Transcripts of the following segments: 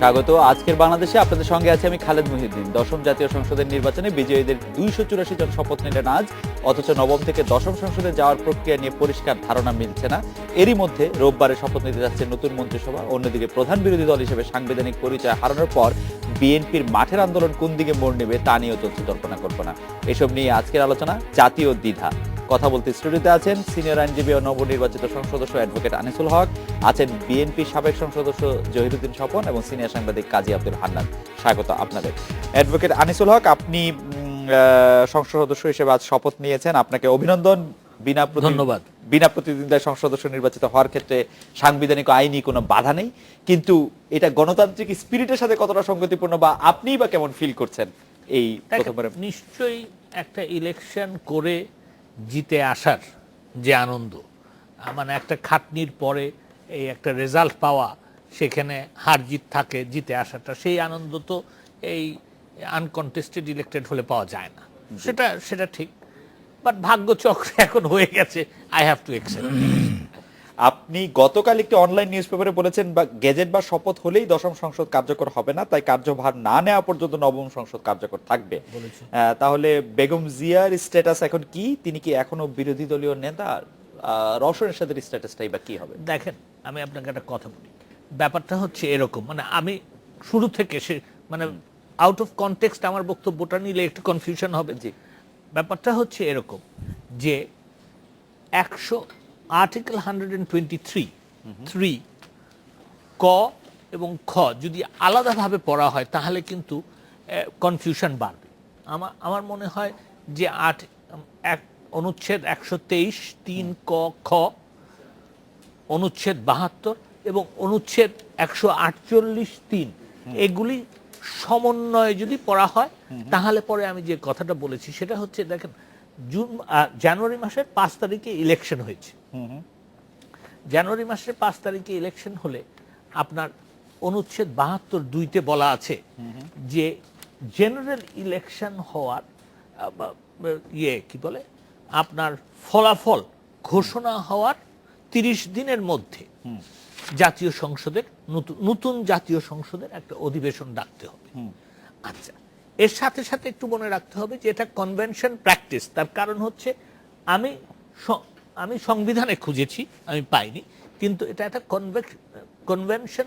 স্বাগত। আজকের বাংলাদেশে আপনাদের সঙ্গে আছে আমি খালেদ মুহিউদ্দিন। দশম জাতীয় সংসদের নির্বাচনে বিজয়ীদের 284 জন শপথ নিলেন আজ, অথচ নবম থেকে দশম সংসদে যাওয়ার প্রক্রিয়া নিয়ে পরিষ্কার ধারণা মিলছে না। এরই মধ্যে রোববারে শপথ নিতে যাচ্ছে নতুন মন্ত্রিসভা। অন্যদিকে প্রধান বিরোধী দল হিসেবে সাংবিধানিক পরিচয় হারানোর পর বিএনপির মাঠের আন্দোলন কোন দিকে মোড় নেবে তা নিয়েও চলছে জল্পনা কল্পনা। এসব নিয়ে আজকের আলোচনা জাতীয় দ্বিধা। কথা বলতে স্টুডিওতে আছেন সিনিয়র আইনজীবী ও নবনির্বাচিত সংসদ সদস্য অ্যাডভোকেট আনিসুল হক, আছেন বিএনপি সাবেক সংসদ সদস্য জহিরুদ্দিন স্বপন এবং সিনিয়র সাংবাদিক কাজী আব্দুল হান্নান। স্বাগত আপনাদের। অ্যাডভোকেট আনিসুল হক, আপনি সংসদ সদস্য হিসেবে আজ শপথ নিয়েছেন, আপনাকে অভিনন্দন। ধন্যবাদ। বিনা প্রতিদ্বন্দ্বিতায় সংসদ সদস্য নির্বাচিত হওয়ার ক্ষেত্রে সাংবিধানিক আইনি কোনো বাধা নেই, কিন্তু এটা গণতান্ত্রিক স্পিরিটের সাথে কতটা সঙ্গতিপূর্ণ বা আপনি বা কেমন ফিল করছেন এই প্রথমবার? নিশ্চয়ই একটা ইলেকশন করে জিতে আসার যে আনন্দ, মানে একটা খাটনির পরে এই একটা রেজাল্ট পাওয়া, সেখানে হার জিত থাকে, জিতে আসাটা, সেই আনন্দ তো এই আনকন্টেস্টেড ইলেক্টেড হলে পাওয়া যায় না। সেটা ঠিক, বাট ভাগ্যচক্র এখন হয়ে গেছে, আই হ্যাভ টু অ্যাকসেপ্ট। আপনি গতকাল একটি অনলাইন নিউজ পেপারে বলেছেন বা গেজেট বা শপথ হলেই দশম সংসদ কার্যকর হবে না, তাই কার্যভার না নেওয়া পর্যন্ত নবম সংসদ কার্যকর থাকবে। তাহলে বেগম জিয়ার স্ট্যাটাস এখন কি? তিনি কি এখনো বিরোধী দলীয় নেতা? রওশনের সাথে স্ট্যাটাসটাই বা কি হবে? দেখেন, আমি আপনাকে একটা কথা বলি, ব্যাপারটা হচ্ছে এরকম, মানে আমি শুরু থেকে মানে আউট অফ কনটেক্সট আমার বক্তব্যটা নিলে একটু কনফিউশন হবে। জি, ব্যাপারটা হচ্ছে এরকম যে আর্টিকেল 123 ক এবং খ যদি আলাদাভাবে পড়া হয় তাহলে কিন্তু কনফিউশন বাড়বে। আমার মনে হয় যে অনুচ্ছেদ 123(3) ক খ, অনুচ্ছেদ 72 এবং অনুচ্ছেদ 148(3) এগুলি সমন্বয়ে যদি পড়া হয় তাহলে পরে আমি যে কথাটা বলেছি সেটা হচ্ছে, দেখেন, জানুয়ারি মাসের 5 তারিখে ইলেকশন হয়েছে। জানুয়ারি মাসের 5 তারিখে ইলেকশন হলে আপনার অনুচ্ছেদ 72(2)তে বলা আছে যে জেনারেল ইলেকশন হওয়ার কি বলে আপনার ফলাফল ঘোষণা হওয়ার 30 দিনের মধ্যে জাতীয় সংসদের নতুন জাতীয় সংসদের একটা অধিবেশন ডাকতে হবে। আচ্ছা, এর সাথে সাথে একটু মনে রাখতে হবে যে এটা কনভেনশন প্র্যাকটিস। তার কারণ হচ্ছে আমি সংবিধানে খুঁজেছি, আমি পাইনি, কিন্তু এটা একটা কনভেনশন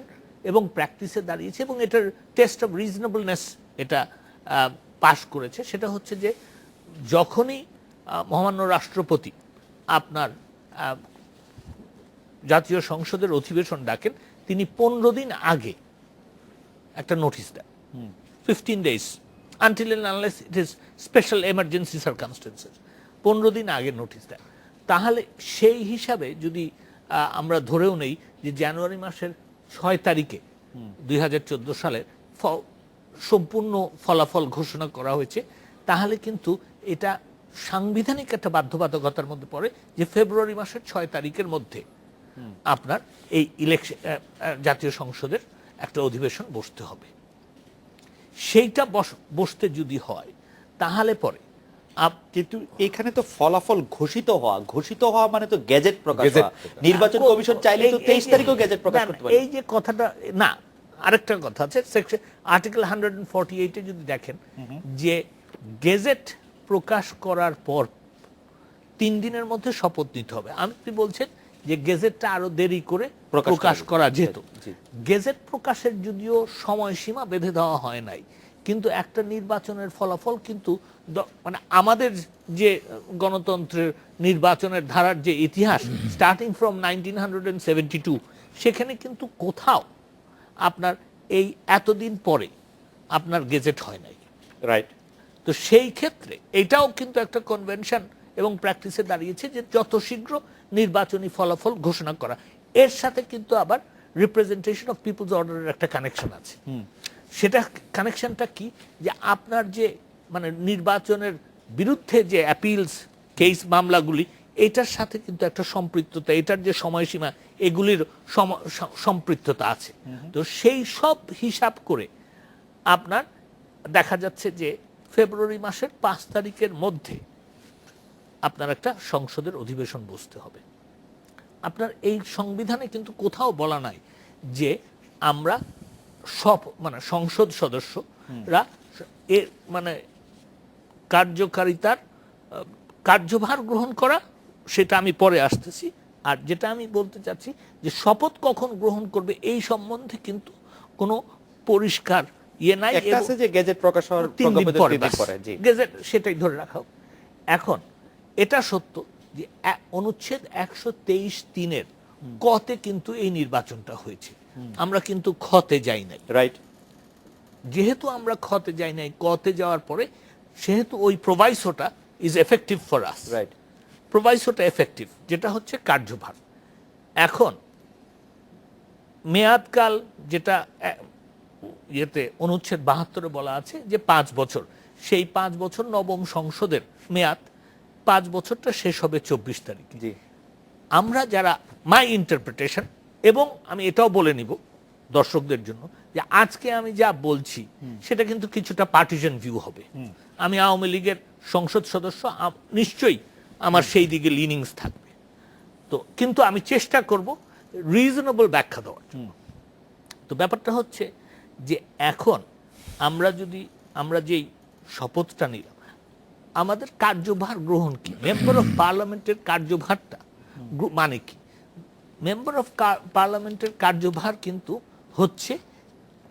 এবং প্র্যাকটিসে দাঁড়িয়েছে এবং এটার টেস্ট অফ রিজনেবলনেস এটা পাশ করেছে। সেটা হচ্ছে যে যখনই মহামান্য রাষ্ট্রপতি আপনার জাতীয় সংসদের অধিবেশন ডাকেন, তিনি 15 দিন আগে একটা notice then, 15 days until and unless it is special emergency circumstances, 15 দিন আগে নোটিশ দেন। তাহলে সেই হিসাবে যদি আমরা ধরেও নেই যে জানুয়ারি মাসের 6 তারিখে 2014 সালের সম্পূর্ণ ফলাফল ঘোষণা করা হয়েছে, তাহলে কিন্তু এটা সাংবিধানিক একটা বাধ্যবাধকতার মধ্যে পড়ে যে ফেব্রুয়ারি মাসের 6 তারিখের মধ্যে আপনার এই ইলেকশন জাতীয় সংসদের একটা অধিবেশন বসতে হবে। সেইটা বসতে যদি হয় তাহলে পরে কিন্তু এখানে তো ফলাফল ঘোষিত হওয়া মানে তো গেজেট প্রকাশ হওয়া। নির্বাচন কমিশন চাইলে তো 23 তারিখও গেজেট প্রকাশ করতে পারে। এই যে কথাটা না, আরেকটা কথা আছে, সেকশন আর্টিকেল 148-এ যদি দেখেন যে গেজেট প্রকাশ করার পর 3 দিনের মধ্যে শপথ নিতে হবে। আপনি বলছেন যে গেজেটটা আরো দেরি করে প্রকাশ করা যেত। গেজেট প্রকাশের যদিও সময়সীমা বেঁধে দেওয়া হয় নাই, কিন্তু একটা নির্বাচনের ফলাফল কিন্তু মানে আমাদের যে গণতন্ত্রের নির্বাচনের ধারার যে ইতিহাস স্টার্টিং ফ্রম 1972, সেখানে কিন্তু কোথাও আপনার এই এতদিন পরে আপনার গেজেট হয় নাই, রাইট? তো সেই ক্ষেত্রে এটাও কিন্তু একটা কনভেনশন এবং প্র্যাকটিসে দাঁড়িয়েছে যে যত শীঘ্র নির্বাচনী ফলাফল ঘোষণা করা। এর সাথে কিন্তু আবার রিপ্রেজেন্টেশন অফ পিপলস অর্ডারের একটা কানেকশন আছে। সেটা কানেকশনটা কি, যে আপনার যে মানে নির্বাচনের বিরুদ্ধে যে অ্যাপিলস কেস মামলাগুলি, এটার সাথে কিন্তু একটা সম্পৃক্ততা, এটার যে সময়সীমা, এগুলির সম্পৃক্ততা আছে। তো সেই সব হিসাব করে আপনার দেখা যাচ্ছে যে ফেব্রুয়ারি মাসের 5 তারিখের মধ্যে আপনার একটা সংসদের অধিবেশন বসতে হবে। আপনার এই সংবিধানে কিন্তু কোথাও বলা নাই যে আমরা সব মানে সংসদ সদস্যরা এর মানে কার্যকারিতার কার্যভার গ্রহণ করা, সেটা আমি পরে আসতেছি। আর যেটা আমি বলতে চাচ্ছি যে শপথ কখন গ্রহণ করবে এই সম্বন্ধে কিন্তু কোনো পরিষ্কার ইয়ে নাই। একটা আছে যে গেজেট প্রকাশ হওয়ার 3 দিন পরে, 3 দিন পরে, জি গেজেট সেটাই ধরে রাখা হোক। এখন এটা সত্য যে অনুচ্ছেদ 123(3)-এর কতে কিন্তু এই নির্বাচনটা হয়েছে, আমরা কিন্তু খতে যাই নাই। রাইট। যেহেতু আমরা খতে যাই নাই, কতে যাওয়ার পরে সেহেতু ওই প্রোভাইসোটা is effective for us. Right. প্রোভাইসোটা এফেক্টিভ, যেটা হচ্ছে কার্যভার। এখন মেয়াদকাল যেটা ইয়েতে অনুচ্ছেদ 72-এ বলা আছে যে 5 বছর, সেই 5 বছর নবম সংসদের মেয়াদ, 5 বছরটা শেষ হবে 24 তারিখে। জি। আমরা যারা মাই ইন্টারপ্রিটেশন, এবং আমি এটাও বলে নিব দর্শকদের জন্য যে আজকে আমি যা বলছি সেটা কিন্তু কিছুটা পার্টিজান ভিউ হবে। আমি আওয়ামী লীগের সংসদ সদস্য, নিশ্চয়ই আমার সেই দিকে লিনিংস থাকবে, তো কিন্তু আমি চেষ্টা করব রিজনেবল ব্যাখ্যা দেওয়ার জন্য। তো ব্যাপারটা হচ্ছে যে এখন আমরা যেই শপথটা নিলাম, আমাদের কার্যভার গ্রহণ কি, মেম্বার অফ পার্লামেন্টের কার্যভারটা মানে কি? মেম্বার অফ পার্লামেন্টের কার্যভার কিন্তু হচ্ছে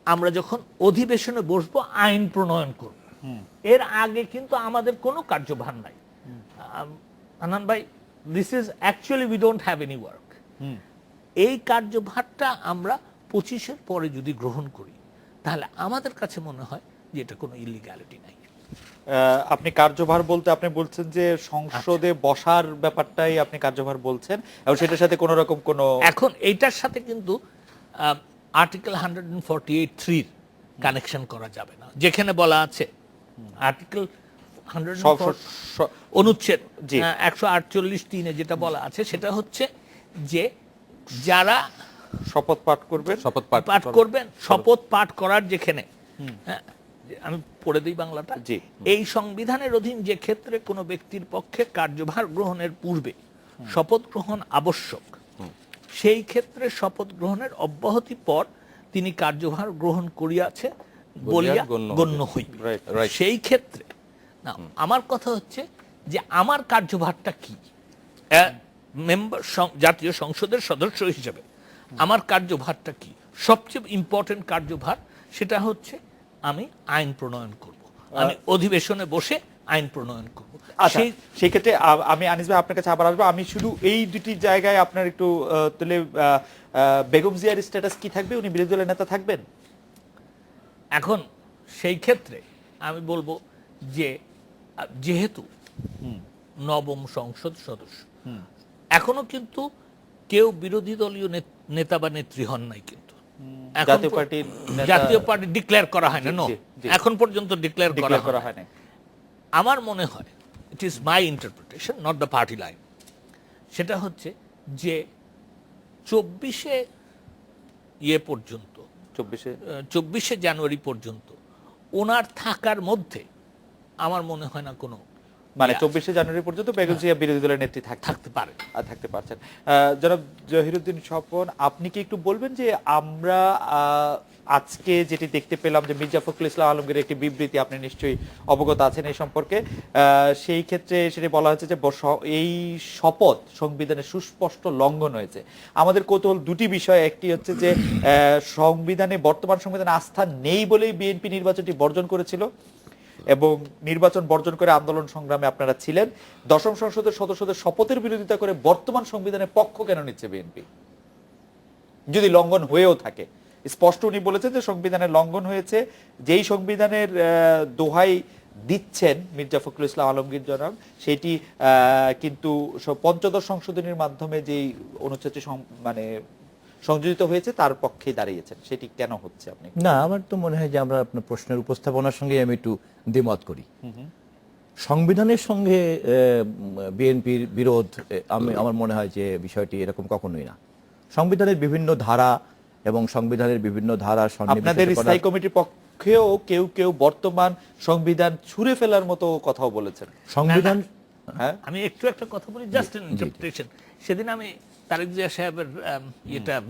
আমরা যখন অধিবেশনে বসবো আইন প্রণয়ন করব, এর আগে কিন্তু আমাদের কোনো কার্যভার নাই। আনান ভাই, this is actually we don't have any work. এই কার্যভারটা আমরা 25-এর পরে যদি গ্রহণ করি তাহলে আমাদের কাছে মনে হয় যে এটা কোনো ইলিগ্যালিটি নাই। আপনি কার্যভার বলতে আপনি বলছেন যে সংসদে বসার ব্যাপারটাই আপনি কার্যভার বলছেন, এবং সেটার সাথে কোনো রকম কোনো, এখন এইটার সাথে কিন্তু আর্টিকেল 148(3)-র কানেকশন করা যাবে না, যেখানে বলা আছে আর্টিকেল 100 অনুচ্ছেদ 148(3)-এ যেটা বলা আছে সেটা হচ্ছে যে যারা শপথ পাঠ করবেন, পাঠ করবেন, শপথ পাঠ করার যেখানে, আমি পড়ে দিই বাংলাটা, জি। এই সংবিধানের অধীন যে ক্ষেত্রে কোনো ব্যক্তির পক্ষে কার্যভার গ্রহণের পূর্বে শপথ গ্রহণ আবশ্যক, সেই ক্ষেত্রে শপথ গ্রহণের অব্যাহতি পর তিনি কার্যভার গ্রহণ করিয়াছে বলিয়া গণ্য হইবে। সেই ক্ষেত্রে না, আমার কথা হচ্ছে যে আমার কার্যভারটা কি, মেম্বার জাতীয় সংসদের সদস্য হিসেবে আমার কার্যভারটা কি? সবচেয়ে ইম্পর্টেন্ট কার্যভার সেটা হচ্ছে আমি আইন প্রণয়ন করব, আমি অধিবেশনে বসে আইন প্রণয়ন করব। সেই ক্ষেত্রে আমি আনিস ভাই আপনার কাছে আবার আসবো। আমি শুধু এই দুটি জায়গায় আপনার একটু তুলে, বেগম জিয়ার স্ট্যাটাস কি থাকবে? উনি বিরোধী দলের নেতা থাকবেন? এখন সেই ক্ষেত্রে আমি বলবো যে যেহেতু নবম সংসদ সদস্য, এখনো কিন্তু কেউ বিরোধী দলীয় নেতা বা নেত্রী হন নাই, কিন্তু জাতীয় পার্টি ডিক্লেয়ার করা হয় না, এখন পর্যন্ত ডিক্লেয়ার করা হয় না। আমার মনে হয়, it is my interpretation, not the party line, সেটা হচ্ছে যে 24-এ পর্যন্ত, 24শে জানুয়ারি পর্যন্ত ওনার থাকার মধ্যে আমার মনে হয় না কোনো, মানে 24শে জানুয়ারি পর্যন্ত বেগম জিয়া বিরোধী দলের নেত্রী থাকতে পারে, থাকতে পারছেন। জনাব জহিরুদ্দিন স্বপন, আপনি কি একটু বলবেন যে আমরা আজকে যেটি দেখতে পেলাম যে মির্জা ফখরুল ইসলাম আলমগীরের একটি বিবৃতি, আপনি নিশ্চয়ই অবগত আছেন এই সম্পর্কে, সেই ক্ষেত্রে সেটি বলা হচ্ছে যে এই শপথ সংবিধানের সুস্পষ্ট লঙ্ঘন হয়েছে। আমাদের কৌতূহল দুটি বিষয়, একটি হচ্ছে যে বর্তমান সংবিধানে আস্থা নেই বলেই বিএনপি নির্বাচনটি বর্জন করেছিল, এবং নির্বাচন বর্জন করে আন্দোলন সংগ্রামে আপনারা ছিলেন। দশম সংসদের সদস্যদের শপথের বিরোধিতা করে বর্তমান সংবিধানের পক্ষ কেন নিচ্ছে বিএনপি, যদি লঙ্ঘন হয়েও থাকে? স্পষ্ট উনি বলেছেন যে সংবিধানের লঙ্ঘন হয়েছে, যেই সংবিধানের দোহাই দিচ্ছেন মির্জা ফখরুল ইসলাম আলমগীর জনাব, সেটি কিন্তু পঞ্চদশ সংশোধনীর মাধ্যমে যেই অনুচ্ছেদটি মানে সংযোজিত হয়েছে তার পক্ষে দাঁড়িয়েছেন, সেটি কেন হচ্ছে? আপনি না, আমার তো মনে হয় যে আমরা আপনার প্রশ্নের উপস্থাপনার সঙ্গে আমি একটু দ্বিমত করি। সংবিধানের সঙ্গে বিএনপির বিরোধ, আমার মনে হয় যে বিষয়টি এরকম কখনোই না। সংবিধানের বিভিন্ন ধারা এবং সংবিধানের বিভিন্ন ধারা, আপনাদের স্থায়ী কমিটির পক্ষেও কেউ কেউ বর্তমান সংবিধান ছুঁড়ে ফেলার মতো কথাও বলেছেন। সংবিধান, হ্যাঁ, আমি একটু একটা কথা বলি, জাস্ট এন ইন্টারপ্রিটেশন। সেদিন আমি তারেক জিয়া সাহেবের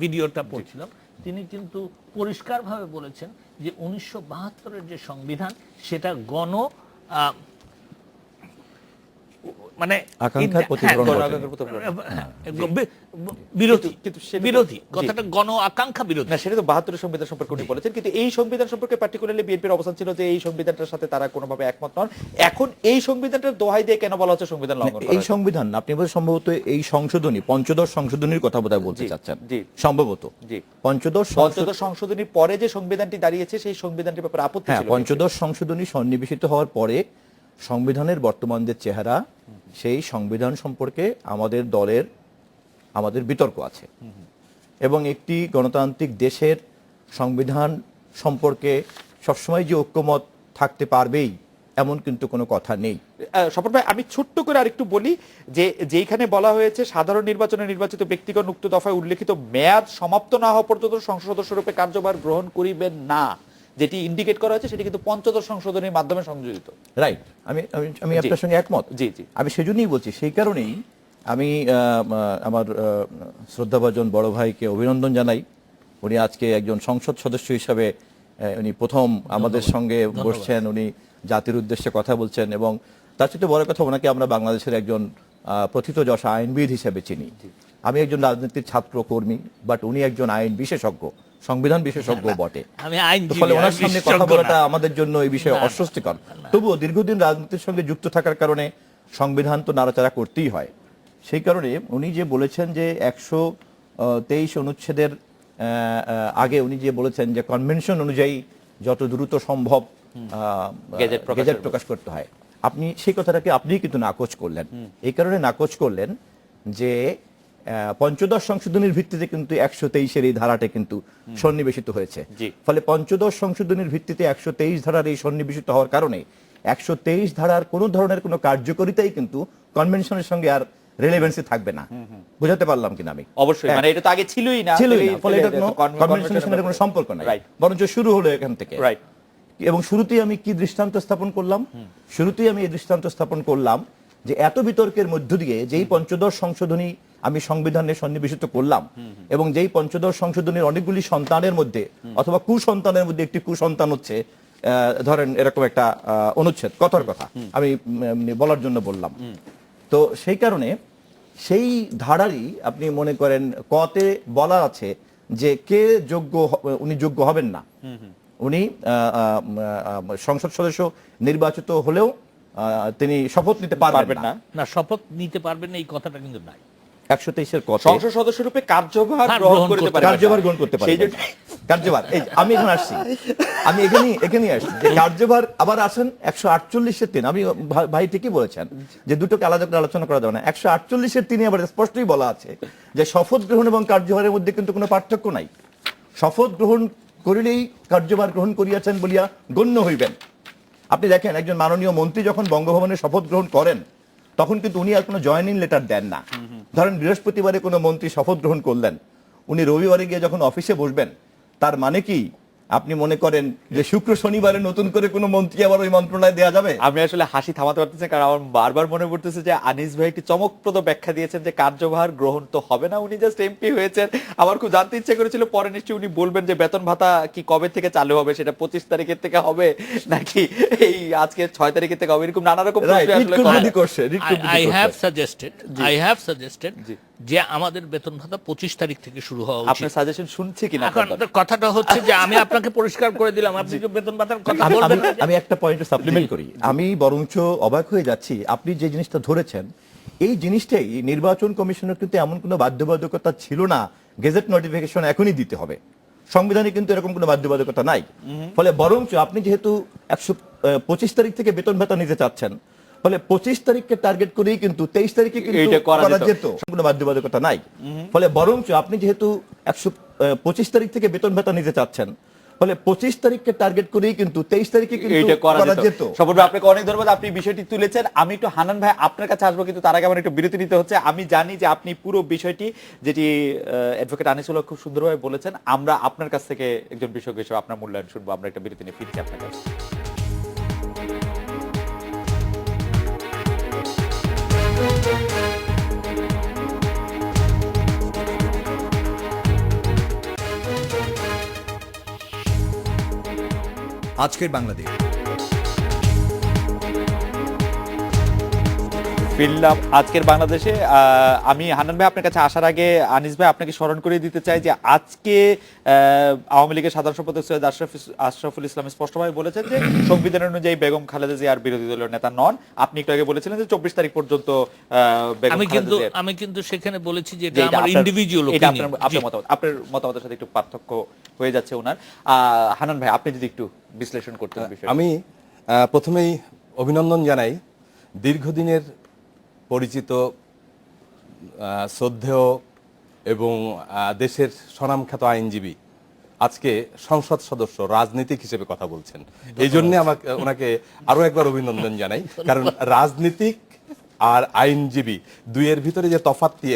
ভিডিওটা পড়ছিলাম, তিনি কিন্তু পরিষ্কারভাবে বলেছেন যে 1972-এর যে সংবিধান সেটা মানে আকাঙ্ক্ষার প্রতিফলন বিরোধী কিন্তু সেটা তো- বিরোধী জি। কথাটা গণ আকাঙ্ক্ষা বিরোধী। না, সেটা তো 72 সংবিধান সম্পর্কে উনি বলেছেন, কিন্তু এই সংবিধান সম্পর্কে পার্টিকুলারলি বিএনপির অবস্থান ছিল যে এই সংবিধানটার সাথে তারা কোনোভাবে একমত নন। এখন এই সংবিধানটার দোহাই দিয়ে কেন বলা হচ্ছে সংবিধান লঙ্ঘন করা এই হয়েছে? সংবিধান আপনি বোধহয় সম্ভবত এই সংশোধনী পঞ্চদশ সংশোধনীর কথা বোধহয় বলতে জি, চাচ্ছেন, জি। সম্ভবত জি। পঞ্চদশ পঞ্চদশ সংশোধনীর পরে যে সংবিধানটি দাঁড়িয়েছে সেই সংবিধানটির ব্যাপারে আপত্তি হ্যাঁ, ছিল। পঞ্চদশ সংশোধনী সন্নিবেশিত হওয়ার পরে সংবিধানের বর্তমান যে চেহারা, সেই সংবিধান সম্পর্কে আমাদের বিতর্ক আছে, এবং একটি গণতান্ত্রিক দেশের সংবিধান সম্পর্কে সবসময় যে ঐক্যমত থাকতে পারবেই এমন কিন্তু কোনো কথা নেই। স্বপন ভাই, আমি ছোট্ট করে আরেকটু বলি যে যেখানে বলা হয়েছে সাধারণ নির্বাচনে নির্বাচিত ব্যক্তিগণ উক্ত দফায় উল্লেখিত মেয়াদ সমাপ্ত না হওয়া পর্যন্ত সংসদ সদস্যরূপে কার্যভার গ্রহণ করিবেন না, যেটি ইন্ডিকেট করা হয়েছে সেটি কিন্তু পঞ্চদশ সংশোধনীর মাধ্যমে সংযোজিত। রাইট, আমি আপনার সঙ্গে একমত। জি, জি। আমি সেজন্যই বলছি, সেই কারণেই আমি আমার শ্রদ্ধাভাজন বড় ভাইকে অভিনন্দন জানাই। উনি আজকে একজন সংসদ সদস্য হিসাবে উনি প্রথম আমাদের সঙ্গে বসছেন, উনি জাতির উদ্দেশ্যে কথা বলছেন, এবং তার সাথে বড় কথা, ওনাকে আমরা বাংলাদেশের একজন প্রথিতযশা আইনবিদ হিসেবে চিনি। আমি একজন রাজনীতির ছাত্র কর্মী, বাট উনি একজন আইন বিশেষজ্ঞ, সংবিধান বিশেষজ্ঞ বটে। আমি আইনজীবী, ফলে ওনার আমি সামনে বিশেষজ্ঞ কথা বলাটা না। আমাদের জন্য এই বিষয়ে অস্বস্তিকর। তবুও দীর্ঘদিন রাজনীতির সঙ্গে যুক্ত থাকার কারণে সংবিধান তো নাড়াচাড়া করতেই হয়। সেই কারণে উনি যে বলেছেন যে 123 অনুচ্ছেদের আগে উনি যে বলেছেন যে কনভেনশন অনুযায়ী যত দ্রুত সম্ভব গেজেট প্রকাশ করতে হয়, আপনি সেই কথাটাকে আপনি কিন্তু নাকচ করলেন। এই কারণে নাকচ করলেন যে পঞ্চদশ সংশোধনীর ভিত্তিতে কিন্তু 123-এর এই ধারাটা কিন্তু সন্নিবেশিত হয়েছে। জি। ফলে পঞ্চদশ সংশোধনীর ভিত্তিতে 123 ধারার এই সন্নিবেশিত হওয়ার কারণে 123 ধারার কোনো ধরনের কোনো কার্যকারিতাই কিন্তু কনভেনশনের সঙ্গে আর রেলেভেন্সি থাকবে না। বুঝাতে পারলাম কিনা আমি? অবশ্যই, মানে এটা তো আগে ছিলই না, ফলে এটা কনভেনশনের সঙ্গে কোনো সম্পর্ক নাই, বরঞ্চ শুরু হলো এখান থেকে। রাইট। এবং শুরুতেই আমি কি দৃষ্টান্ত স্থাপন করলাম? শুরুতেই আমি এই দৃষ্টান্ত স্থাপন করলাম যে এত বিতর্কের মধ্য দিয়ে যেই পঞ্চদশ সংশোধনী আমি সংবিধানে সন্নিবেশিত করলাম, এবং যেই পঞ্চদশ সংশোধনীর অনেকগুলি সন্তানের মধ্যে অথবা কুসন্তানের মধ্যে একটি কুসন্তান হচ্ছে ধরেন এরকম একটা অনুচ্ছেদ, কথার কথা আমি বলার জন্য বললাম। তো সেই কারণে সেই ধারারই আপনি মনে করেন কতে বলা আছে যে কে যোগ্য, উনি যোগ্য হবেন না। উনি সংসদ সদস্য নির্বাচিত হলেও তিনি শপথ নিতে পারবেন না। না, শপথ নিতে পারবেন না এই কথাটা কিন্তু নাই। 123-এর কথা সংসদ সদস্য রূপে কার্যভার গ্রহণ করতে পারে, কার্যভার গ্রহণ করতে পারে। কার্যভার, এই আমি এখন আসছি, আমি এখানেই আসছি যে কার্যভার আবার আসেন 148-এর 3। আমি ভাই ঠিকই বলেছেন যে দুটোকে আলাদা করে আলোচনা করা যাবে না। 148-এর 3 আবার স্পষ্টই বলা আছে যে শপথ গ্রহণ এবং কার্যভারের মধ্যে কিন্তু কোনো পার্থক্য নাই। শপথ গ্রহণ করিলেই কার্যভার গ্রহণ করিয়াছেন বলিয়া গণ্য হইবেন। আপনি দেখেন একজন মাননীয় মন্ত্রী যখন বঙ্গভবনে শপথ গ্রহণ করেন তখন কিন্তু উনি আর কোনো জয়েনিং লেটার দেন না। ধরেন বৃহস্পতিবারে কোনো মন্ত্রী শপথ গ্রহণ করলেন, উনি রবিবারে গিয়ে যখন অফিসে বসবেন, তার মানে কি আপনি মনে করেন যে শুক্র শনিবারে নতুন করে কোনো মন্ত্রী আবার ওই মন্ত্রণালয়ে দেওয়া যাবে? আমি আসলে হাসি থামাতে পারতেছি, কারণ আমার বারবার মনে পড়তেছে যে আনিস ভাই একটি চমকপ্রদ ব্যাখ্যা দিয়েছেন যে কার্যভার গ্রহণ তো হবে না, উনি জাস্ট এমপি হয়েছেন। আমার খুব জানতে ইচ্ছে করেছিল পরে নিশ্চয়ই উনি বলবেন যে বেতন ভাতা কি কবে থেকে চালু হবে, সেটা 25 তারিখের থেকে হবে নাকি এই আজকে 6 তারিখের থেকে হবে, এরকম নানা রকম I have suggested যে আমাদের বেতন ভাতা 25 তারিখ থেকে শুরু হওয়া উচিত। আপনার সাজেশন শুনছে কিনা? এখন কথাটা হচ্ছে যে আমি আপনাকে পরিষ্কার করে দিলাম, আপনি যে বেতন ভাতার কথা বলবেন না। আমি একটা পয়েন্ট সাপ্লিমেন্ট করি। আমি বরঞ্চ অবাক হয়ে যাচ্ছি আপনি যে জিনিসটা ধরেছেন, এই জিনিসটাই নির্বাচন কমিশনের কিন্তু এমন কোনো বাধ্যবাধকতা ছিল না গেজেট নোটিফিকেশন এখনই দিতে হবে। সংবিধানে কিন্তু এরকম কোনো বাধ্যবাধকতা নাই। ফলে বরঞ্চ আপনি যেহেতু 125 তারিখ থেকে বেতন ভাতা নিতে চাচ্ছেন, ফলে 25 তারিখকে টার্গেট করেই কিন্তু 23 তারিখে কিন্তু করা যেত, কোনো বাধ্যবাধকতা নাই। ফলে বরঞ্চ আপনি যেহেতু 125 তারিখ থেকে বেতন ভাতা নিতে চাচ্ছেন, ফলে 25 তারিখকে টার্গেট করেই কিন্তু 23 তারিখে কিন্তু করা যেত। সবার আপনাকে অনেক ধন্যবাদ, আপনি বিষয়টি তুলেছেন। আমি একটু হানান ভাই আপনার কাছে আসবো, কিন্তু তার আগে আমার একটু বিরতি নিতে হচ্ছে। আমি জানি যে আপনি পুরো বিষয়টি, যেটি অ্যাডভোকেট আনিসুল হক খুব সুন্দরভাবে বলেছেন, আমরা আপনার কাছ থেকে একজন বিশেষজ্ঞ হিসেবে আপনার মূল্যায়ন শুনবো। আমরা একটা বিরতি নিয়ে ফিরছি আপনার কাছে। আজকের বাংলাদেশ। ফিরলাম আজকের বাংলাদেশে। আমি হান্নান ভাই আপনার কাছে আসার আগে আনিস ভাই আপনাকে স্মরণ করে দিতে চাই যে আজকে আওয়ামী লীগের সাধারণ সম্পাদক সৈয়দ আশরাফুল ইসলাম স্পষ্টভাবে বলেছেন যে সংবিধান অনুযায়ী বেগম খালেদা জিয়া আর বিরোধী দলীয় নেতা নন। আপনি একটু আগে বলেছিলেন যে 24 তারিখ পর্যন্ত বেগম খালেদা জিয়া। আমি কিন্তু সেখানে বলেছি যে এটা আমার ইন্ডিভিজুয়াল ওপিনিয়ন। আপনার মতামত, আপনার মতামতের সাথে একটু পার্থক্য হয়ে যাচ্ছে ওনার। হান্নান ভাই আপনি যদি একটু বিশ্লেষণ করতেন বিষয়টা। আমি প্রথমেই অভিনন্দন জানাই দীর্ঘদিনের পরিচিত, শ্রদ্ধেয় এবং দেশের স্বনামখ্যাত আইনজীবী আজকে সংসদ সদস্য, রাজনীতিক হিসেবে কথা বলছেন। এই জন্য আমাকে ওনাকে আরো একবার অভিনন্দন জানাই, কারণ রাজনীতিক আর আইনজীবী দুইয়ের ভিতরে যে তফাৎটি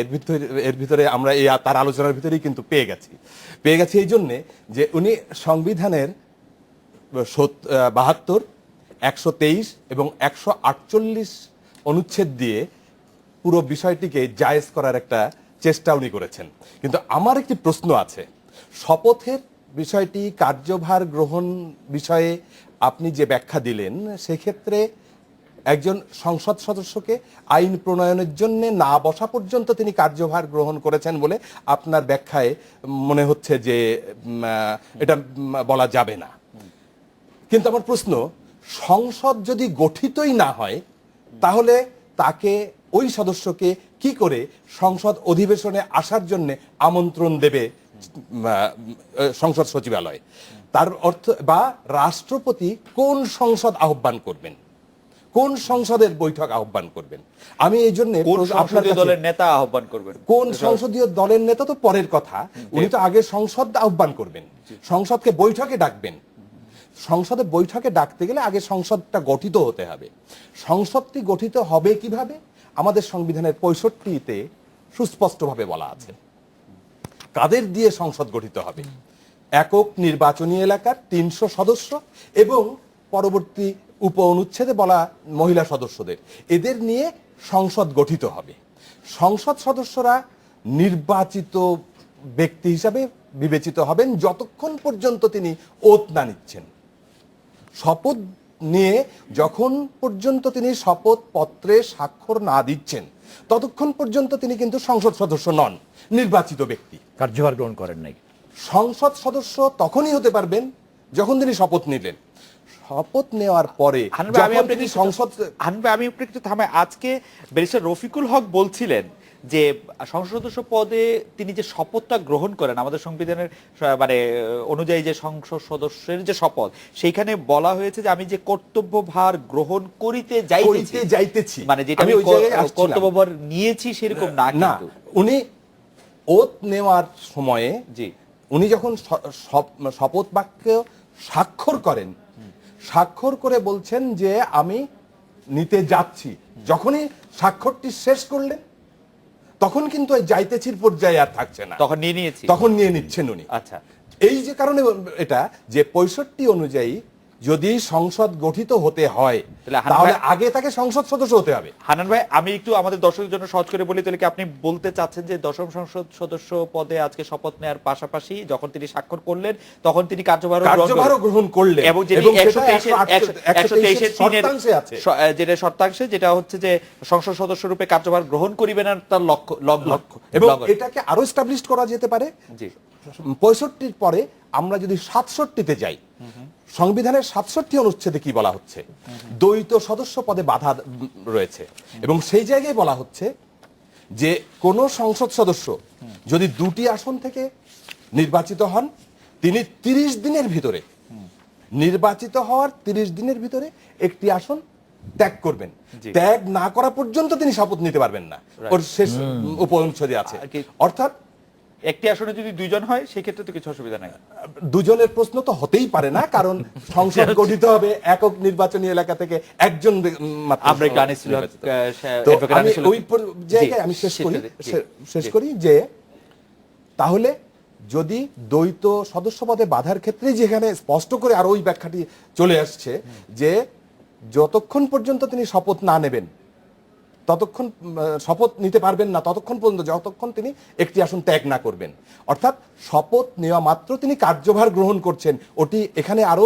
এর ভিতরে আমরা তার আলোচনার ভিতরেই কিন্তু পেয়ে গেছি এই জন্যে যে উনি সংবিধানের 72, 123 এবং 148 অনুচ্ছেদ দিয়ে পুরো বিষয়টিকে জায়েজ করার একটা চেষ্টা উনি করেছেন। কিন্তু আমার একটি প্রশ্ন আছে, শপথের বিষয়টি, কার্যভার গ্রহণ বিষয়ে আপনি যে ব্যাখ্যা দিলেন, সেক্ষেত্রে একজন সংসদ সদস্যকে আইন প্রণয়নের জন্য না বসা পর্যন্ত তিনি কার্যভার গ্রহণ করেছেন বলে আপনার ব্যাখ্যায় মনে হচ্ছে যে এটা বলা যাবে না। কিন্তু আমার প্রশ্ন, সংসদ যদি গঠিতই না হয় তাহলে তাকে, ওই সদস্যকে কি করে সংসদ অধিবেশনে আসার জন্য আমন্ত্রণ দেবে সংসদ সচিবালয়? তার অর্থ, বা রাষ্ট্রপতি কোন সংসদ আহ্বান করবেন, কোন সংসদের বৈঠক আহ্বান করবেন? আমি এই জন্য দলের নেতা আহ্বান করবেন, কোন সংসদীয় দলের নেতা তো পরের কথা, উনি তো আগে সংসদ আহ্বান করবেন, সংসদকে বৈঠকে ডাকবেন। সংসদে বৈঠকে ডাকতে গেলে আগে সংসদটা গঠিত হতে হবে। সংসদটি গঠিত হবে কিভাবে? আমাদের সংবিধানের 65-তে সুস্পষ্টভাবে বলা আছে কাদের দিয়ে সংসদ গঠিত হবে। একক নির্বাচনী এলাকার 300 সদস্য এবং পরবর্তী উপ অনুচ্ছেদে বলা মহিলা সদস্যদের, এদের নিয়ে সংসদ গঠিত হবে। সংসদ সদস্যরা নির্বাচিত ব্যক্তি হিসাবে বিবেচিত হবেন যতক্ষণ পর্যন্ত তিনি ওথ না নিচ্ছেন। শপথ নিয়ে যখন পর্যন্ত তিনি শপথ পত্রে স্বাক্ষর না দিচ্ছেন ততক্ষণ পর্যন্ত তিনি কিন্তু সংসদ সদস্য নন, নির্বাচিত ব্যক্তি। কার্যভার গ্রহণ করেন নাই। সংসদ সদস্য তখনই হতে পারবেন যখন তিনি শপথ নিলেন। শপথ নেওয়ার পরে আমি একটু থামাই। আজকে ব্যারিস্টার রফিকুল হক বলছিলেন যে সংসদ সদস্য পদে তিনি যে শপথটা গ্রহণ করেন, আমাদের সংবিধানের মানে অনুযায়ী যে সংসদ সদস্যের যে শপথ, সেইখানে বলা হয়েছে যে আমি যে কর্তব্যভার গ্রহণ করিতে যাইতেছি, মানে যেটা আমি কর্তব্যভার নিয়েছি সেরকম না। কিন্তু উনি ওথ নেওয়ার সময়ে, জি, উনি যখন শপথ বাক্য স্বাক্ষর করেন, স্বাক্ষর করে বলছেন যে আমি নিতে যাচ্ছি, যখনই স্বাক্ষরটি শেষ করলেন তখন কিন্তু এই যাইতেছির পর্যায়ে আর থাকছে না, তখন নিয়ে নিচ্ছেন উনি। আচ্ছা, এই যে কারণে এটা যে 65 অনুযায়ী যদি সংসদ গঠিত হতে হয় তাহলে আগে তাকে সংসদ সদস্য হতে হবে। হান্নান ভাই, আমি একটু আমাদের দর্শকদের জন্য সহজ করে বলি, তাহলে কি আপনি বলতে চাচ্ছেন যে 10ম সংসদ সদস্য পদে আজকে শপথ নেওয়ার পাশাপাশি যখন তিনি স্বাক্ষর করলেন তখন তিনি কার্যভারও গ্রহণ করলেন, এবং যেটা 123 আছে যেটা শর্তাংশে, যেটা হচ্ছে যে সংসদ সদস্য রূপে কার্যভার গ্রহণ করিবেন না তার লক্ষ্য, এবং এটাকে আরো এস্টাবলিশ করা যেতে পারে। জি, 65 পরে আমরা যদি 67-তে যাই, সংবিধানের 67 অনুচ্ছেদে কি বলা হচ্ছে? দ্বৈত সদস্য পদে বাধা রয়েছে, এবং সেই জায়গায় বলা হচ্ছে যে কোন সংসদ সদস্য যদি 2টি আসন থেকে নির্বাচিত হন, তিনি 30 দিনের ভিতরে, নির্বাচিত হওয়ার 30 দিনের ভিতরে একটি আসন ত্যাগ করবেন। ত্যাগ না করা পর্যন্ত তিনি শপথ নিতে পারবেন না, ওর শেষ উপ অনুচ্ছেদে আছে। অর্থাৎ একটি আসনে যদি 2 জন হয় সেই ক্ষেত্রে তো কিছু অসুবিধা নাই। 2 জনের প্রশ্ন তো হতেই পারে না, কারণ সংসদ গঠিত হবে একক নির্বাচনী এলাকা থেকে একজন মাত্র। ওই জায়গায় আমি শেষ করি যে তাহলে যদি দ্বৈত সদস্য পদে বাধার ক্ষেত্রে যেখানে স্পষ্ট করে আর ওই ব্যাখ্যাটি চলে আসছে যে যতক্ষণ পর্যন্ত তিনি শপথ না নেবেন ততক্ষণ শপথ নিতে পারবেন না ততক্ষণ পর্যন্ত যতক্ষণ তিনি একটি আসন ত্যাগ না করবেন। অর্থাৎ শপথ নেওয়া মাত্র তিনি কার্যভার গ্রহণ করছেন, ওটি এখানে আরো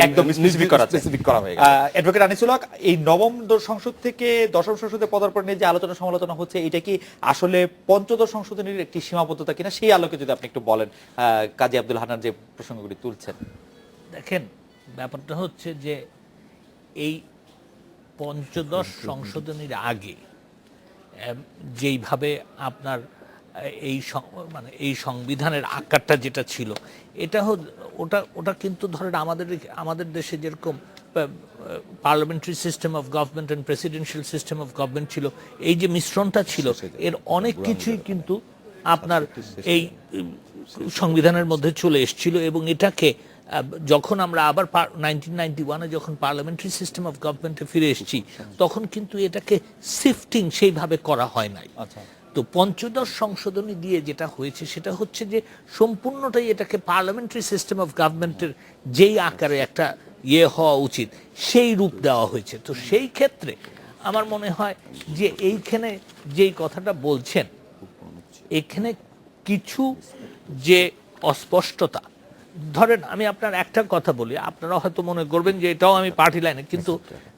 একদম স্পেসিফিক করা আছে। স্পেসিফিক করা হয়ে গেছে। অ্যাডভোকেট আনিসুল হক, এই নবম সংসদ থেকে দশম সংসদে পদার্পণ নিয়ে যে আলোচনা সমালোচনা হচ্ছে, এটা কি আসলে পঞ্চদশ সংশোধনীর একটি সীমাবদ্ধতা কিনা, সেই আলোকে যদি আপনি একটু বলেন, কাজী আব্দুল হান্নান যে প্রসঙ্গগুলি তুলছেন। দেখেন, ব্যাপারটা হচ্ছে যে এই পঞ্চদশ সংশোধনীর আগে যেইভাবে আপনার এই সংবিধানের আকারটা যেটা ছিল, ওটা কিন্তু ধরেন আমাদের দেশে যেরকম parliamentary system of government and presidential system of government ছিল, এই যে মিশ্রণটা ছিল, এর অনেক কিছুই কিন্তু আপনার এই সংবিধানের মধ্যে চলে এসেছিল। এবং এটাকে যখন আমরা আবার 1991-এ যখন পার্লামেন্টারি সিস্টেম অফ গভর্নমেন্টে ফিরে এসেছি, তখন কিন্তু এটাকে সিফটিং সেইভাবে করা হয় নাই। তো পঞ্চদশ সংশোধনী দিয়ে যেটা হয়েছে সেটা হচ্ছে যে সম্পূর্ণটাই এটাকে পার্লামেন্টারি সিস্টেম অফ গভর্নমেন্টের যেই আকারে একটা হওয়া উচিত সেই রূপ দেওয়া হয়েছে। তো সেই ক্ষেত্রে আমার মনে হয় যে এইখানে যেই কথাটা বলছেন, এখানে কিছু যে অস্পষ্টতা, ধরেন আমি আপনার একটা কথা বলি, আপনারা হয়তো মনে করবেন যে এটাও আমি পার্টি লাইনে, কিন্তু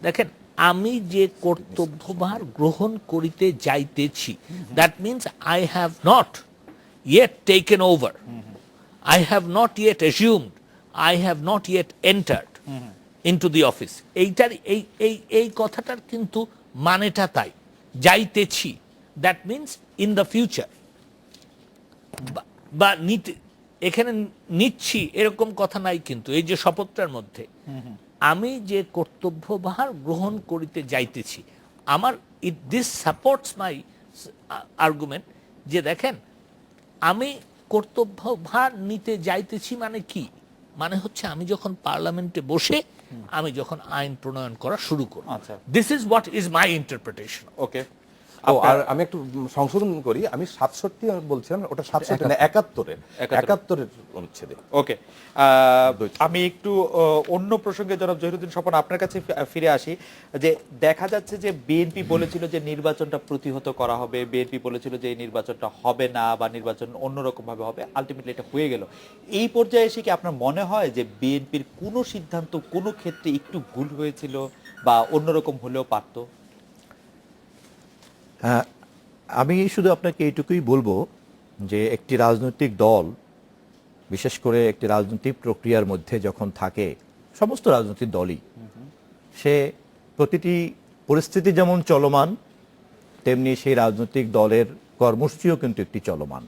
দেখেন, আমি যে কর্তব্যভার গ্রহণ করিতে যাইতেছি, that means I have not yet taken over, I have not yet assumed, I have not yet entered into the office. এইটার এই কথাটার কিন্তু মানেটা তাই, যাইতেছি, that means in the future, বা নিতে, এখানে নিচ্ছি এরকম কথা নাই কিন্তু এই যে শপথটার মধ্যে। আমি যে কর্তব্যভার গ্রহণ করিতে যাইতেছি, আমার দিস সাপোর্টস মাই আর্গুমেন্ট যে দেখেন, আমি কর্তব্যভার নিতে যাইতেছি মানে কি, মানে হচ্ছে আমি যখন পার্লামেন্টে বসে আমি যখন আইন প্রণয়ন করা শুরু করব। This is what is my interpretation. Okay, আর আমি একটু সংশোধন করি, আমি 67 বলছিলাম, ওটা 67 না, 71-এর অনুচ্ছেদে। ওকে, আমি একটু অন্য প্রসঙ্গে জনাব জহিরুদ্দিন স্বপন আপনার কাছে ফিরে আসি। যে দেখা যাচ্ছে যে বিএনপি বলেছিল যে নির্বাচনটা প্রতিহত করা হবে, বিএনপি বলেছিল যে এই নির্বাচনটা হবে না বা নির্বাচন অন্যরকম ভাবে হবে, আলটিমেটলি এটা হয়ে গেল। এই পর্যায়ে এসে কি আপনার মনে হয় যে বিএনপির কোনো সিদ্ধান্ত কোনো ক্ষেত্রে একটু ভুল হয়েছিল বা অন্যরকম হলেও পারতো? আমি শুধু আপনাকে এইটুকুই বলবো যে একটি রাজনৈতিক দল, বিশেষ করে একটি রাজনৈতিক প্রক্রিয়ার মধ্যে যখন থাকে, সমস্ত রাজনৈতিক দলই, সে প্রতিটি পরিস্থিতি যেমন চলমান, তেমনি সেই রাজনৈতিক দলের কর্মসূচিও কিন্তু একটি চলমান।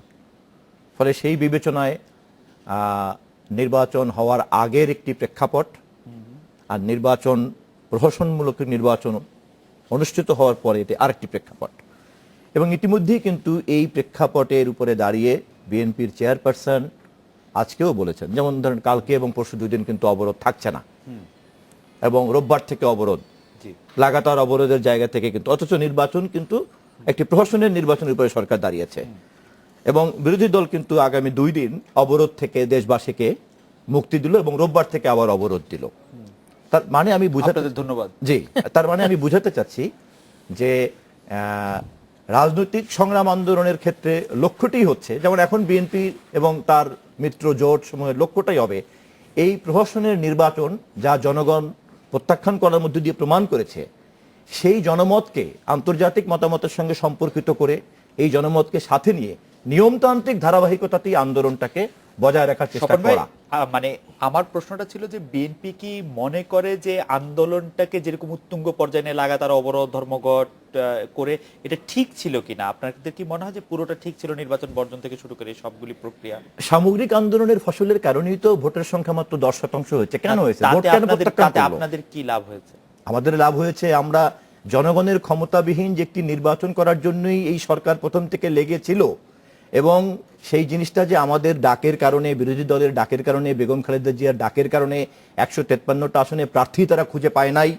ফলে সেই বিবেচনায় নির্বাচন হওয়ার আগের একটি প্রেক্ষাপট আর নির্বাচন, প্রহসনমূলক নির্বাচন অনুষ্ঠিত হওয়ার পরে এটি আরেকটি প্রেক্ষাপট। এবং ইতিমধ্যেই কিন্তু এই প্রেক্ষাপটের উপরে দাঁড়িয়ে বিএনপির চেয়ারপারসন আজকেও বলেছেন, যেমন ধরেন কালকে এবং পরশু দুদিন কিন্তু অবরোধ থাকছে না, এবং রোববার থেকে অবরোধ, লাগাতার অবরোধের জায়গা থেকে কিন্তু, অথচ নির্বাচন কিন্তু একটি প্রহসনের নির্বাচনের উপরে সরকার দাঁড়িয়েছে। এবং বিরোধী দল কিন্তু আগামী 2 দিন অবরোধ থেকে দেশবাসীকে মুক্তি দিল এবং রোববার থেকে আবার অবরোধ দিল। তার মানে আমি বুঝাতে, ধন্যবাদ। জি, তার মানে আমি বুঝাতে চাচ্ছি যে রাজনৈতিক সংগ্রাম আন্দোলনের ক্ষেত্রে লক্ষ্যটি হচ্ছে, যেমন এখন বিএনপি এবং তার মিত্র জোট সমূহের লক্ষ্যটাই হবে এই প্রহসনের নির্বাচন, যা জনগণ প্রত্যাখ্যান করার মধ্যে দিয়ে প্রমাণ করেছে, সেই জনমতকে আন্তর্জাতিক মতামতের সঙ্গে সম্পর্কিত করে এই জনমতকে সাথে নিয়ে নিয়মতান্ত্রিক ধারাবাহিকতাতেই আন্দোলনটাকে বজায় রাখার চেষ্টা করা। মানে আমার প্রশ্নটা ছিল যে বিএনপি কি মনে করে যে আন্দোলনটাকে যেরকম উত্তুঙ্গ পর্যায়ে নিয়ে লাগাতার অবরোধ ধর্মঘট করে এটা ঠিক ছিল কিনা? আপনাদের কি মনে হয় যে পুরোটা ঠিক ছিল, নির্বাচন বর্জন থেকে শুরু করে সবগুলি প্রক্রিয়া? সামগ্রিক আন্দোলনের ফসলের কারণেই তো ভোটের সংখ্যা মাত্র 10% হয়েছে। কেন হয়েছে? আপনাদের কি লাভ হয়েছে? আমাদের লাভ হয়েছে, আমরা জনগণের ক্ষমতাবিহীন যে একটি নির্বাচন করার জন্যই এই সরকার প্রথম থেকে লেগেছিল, এবং সেই জিনিসটা যে আমাদের ডাকের কারণে, বিরোধী দলের ডাকের কারণে, বেগম খালেদা জিয়ার ডাকের কারণে 153টা আসনে প্রার্থী তারা খুঁজে পায় নাই,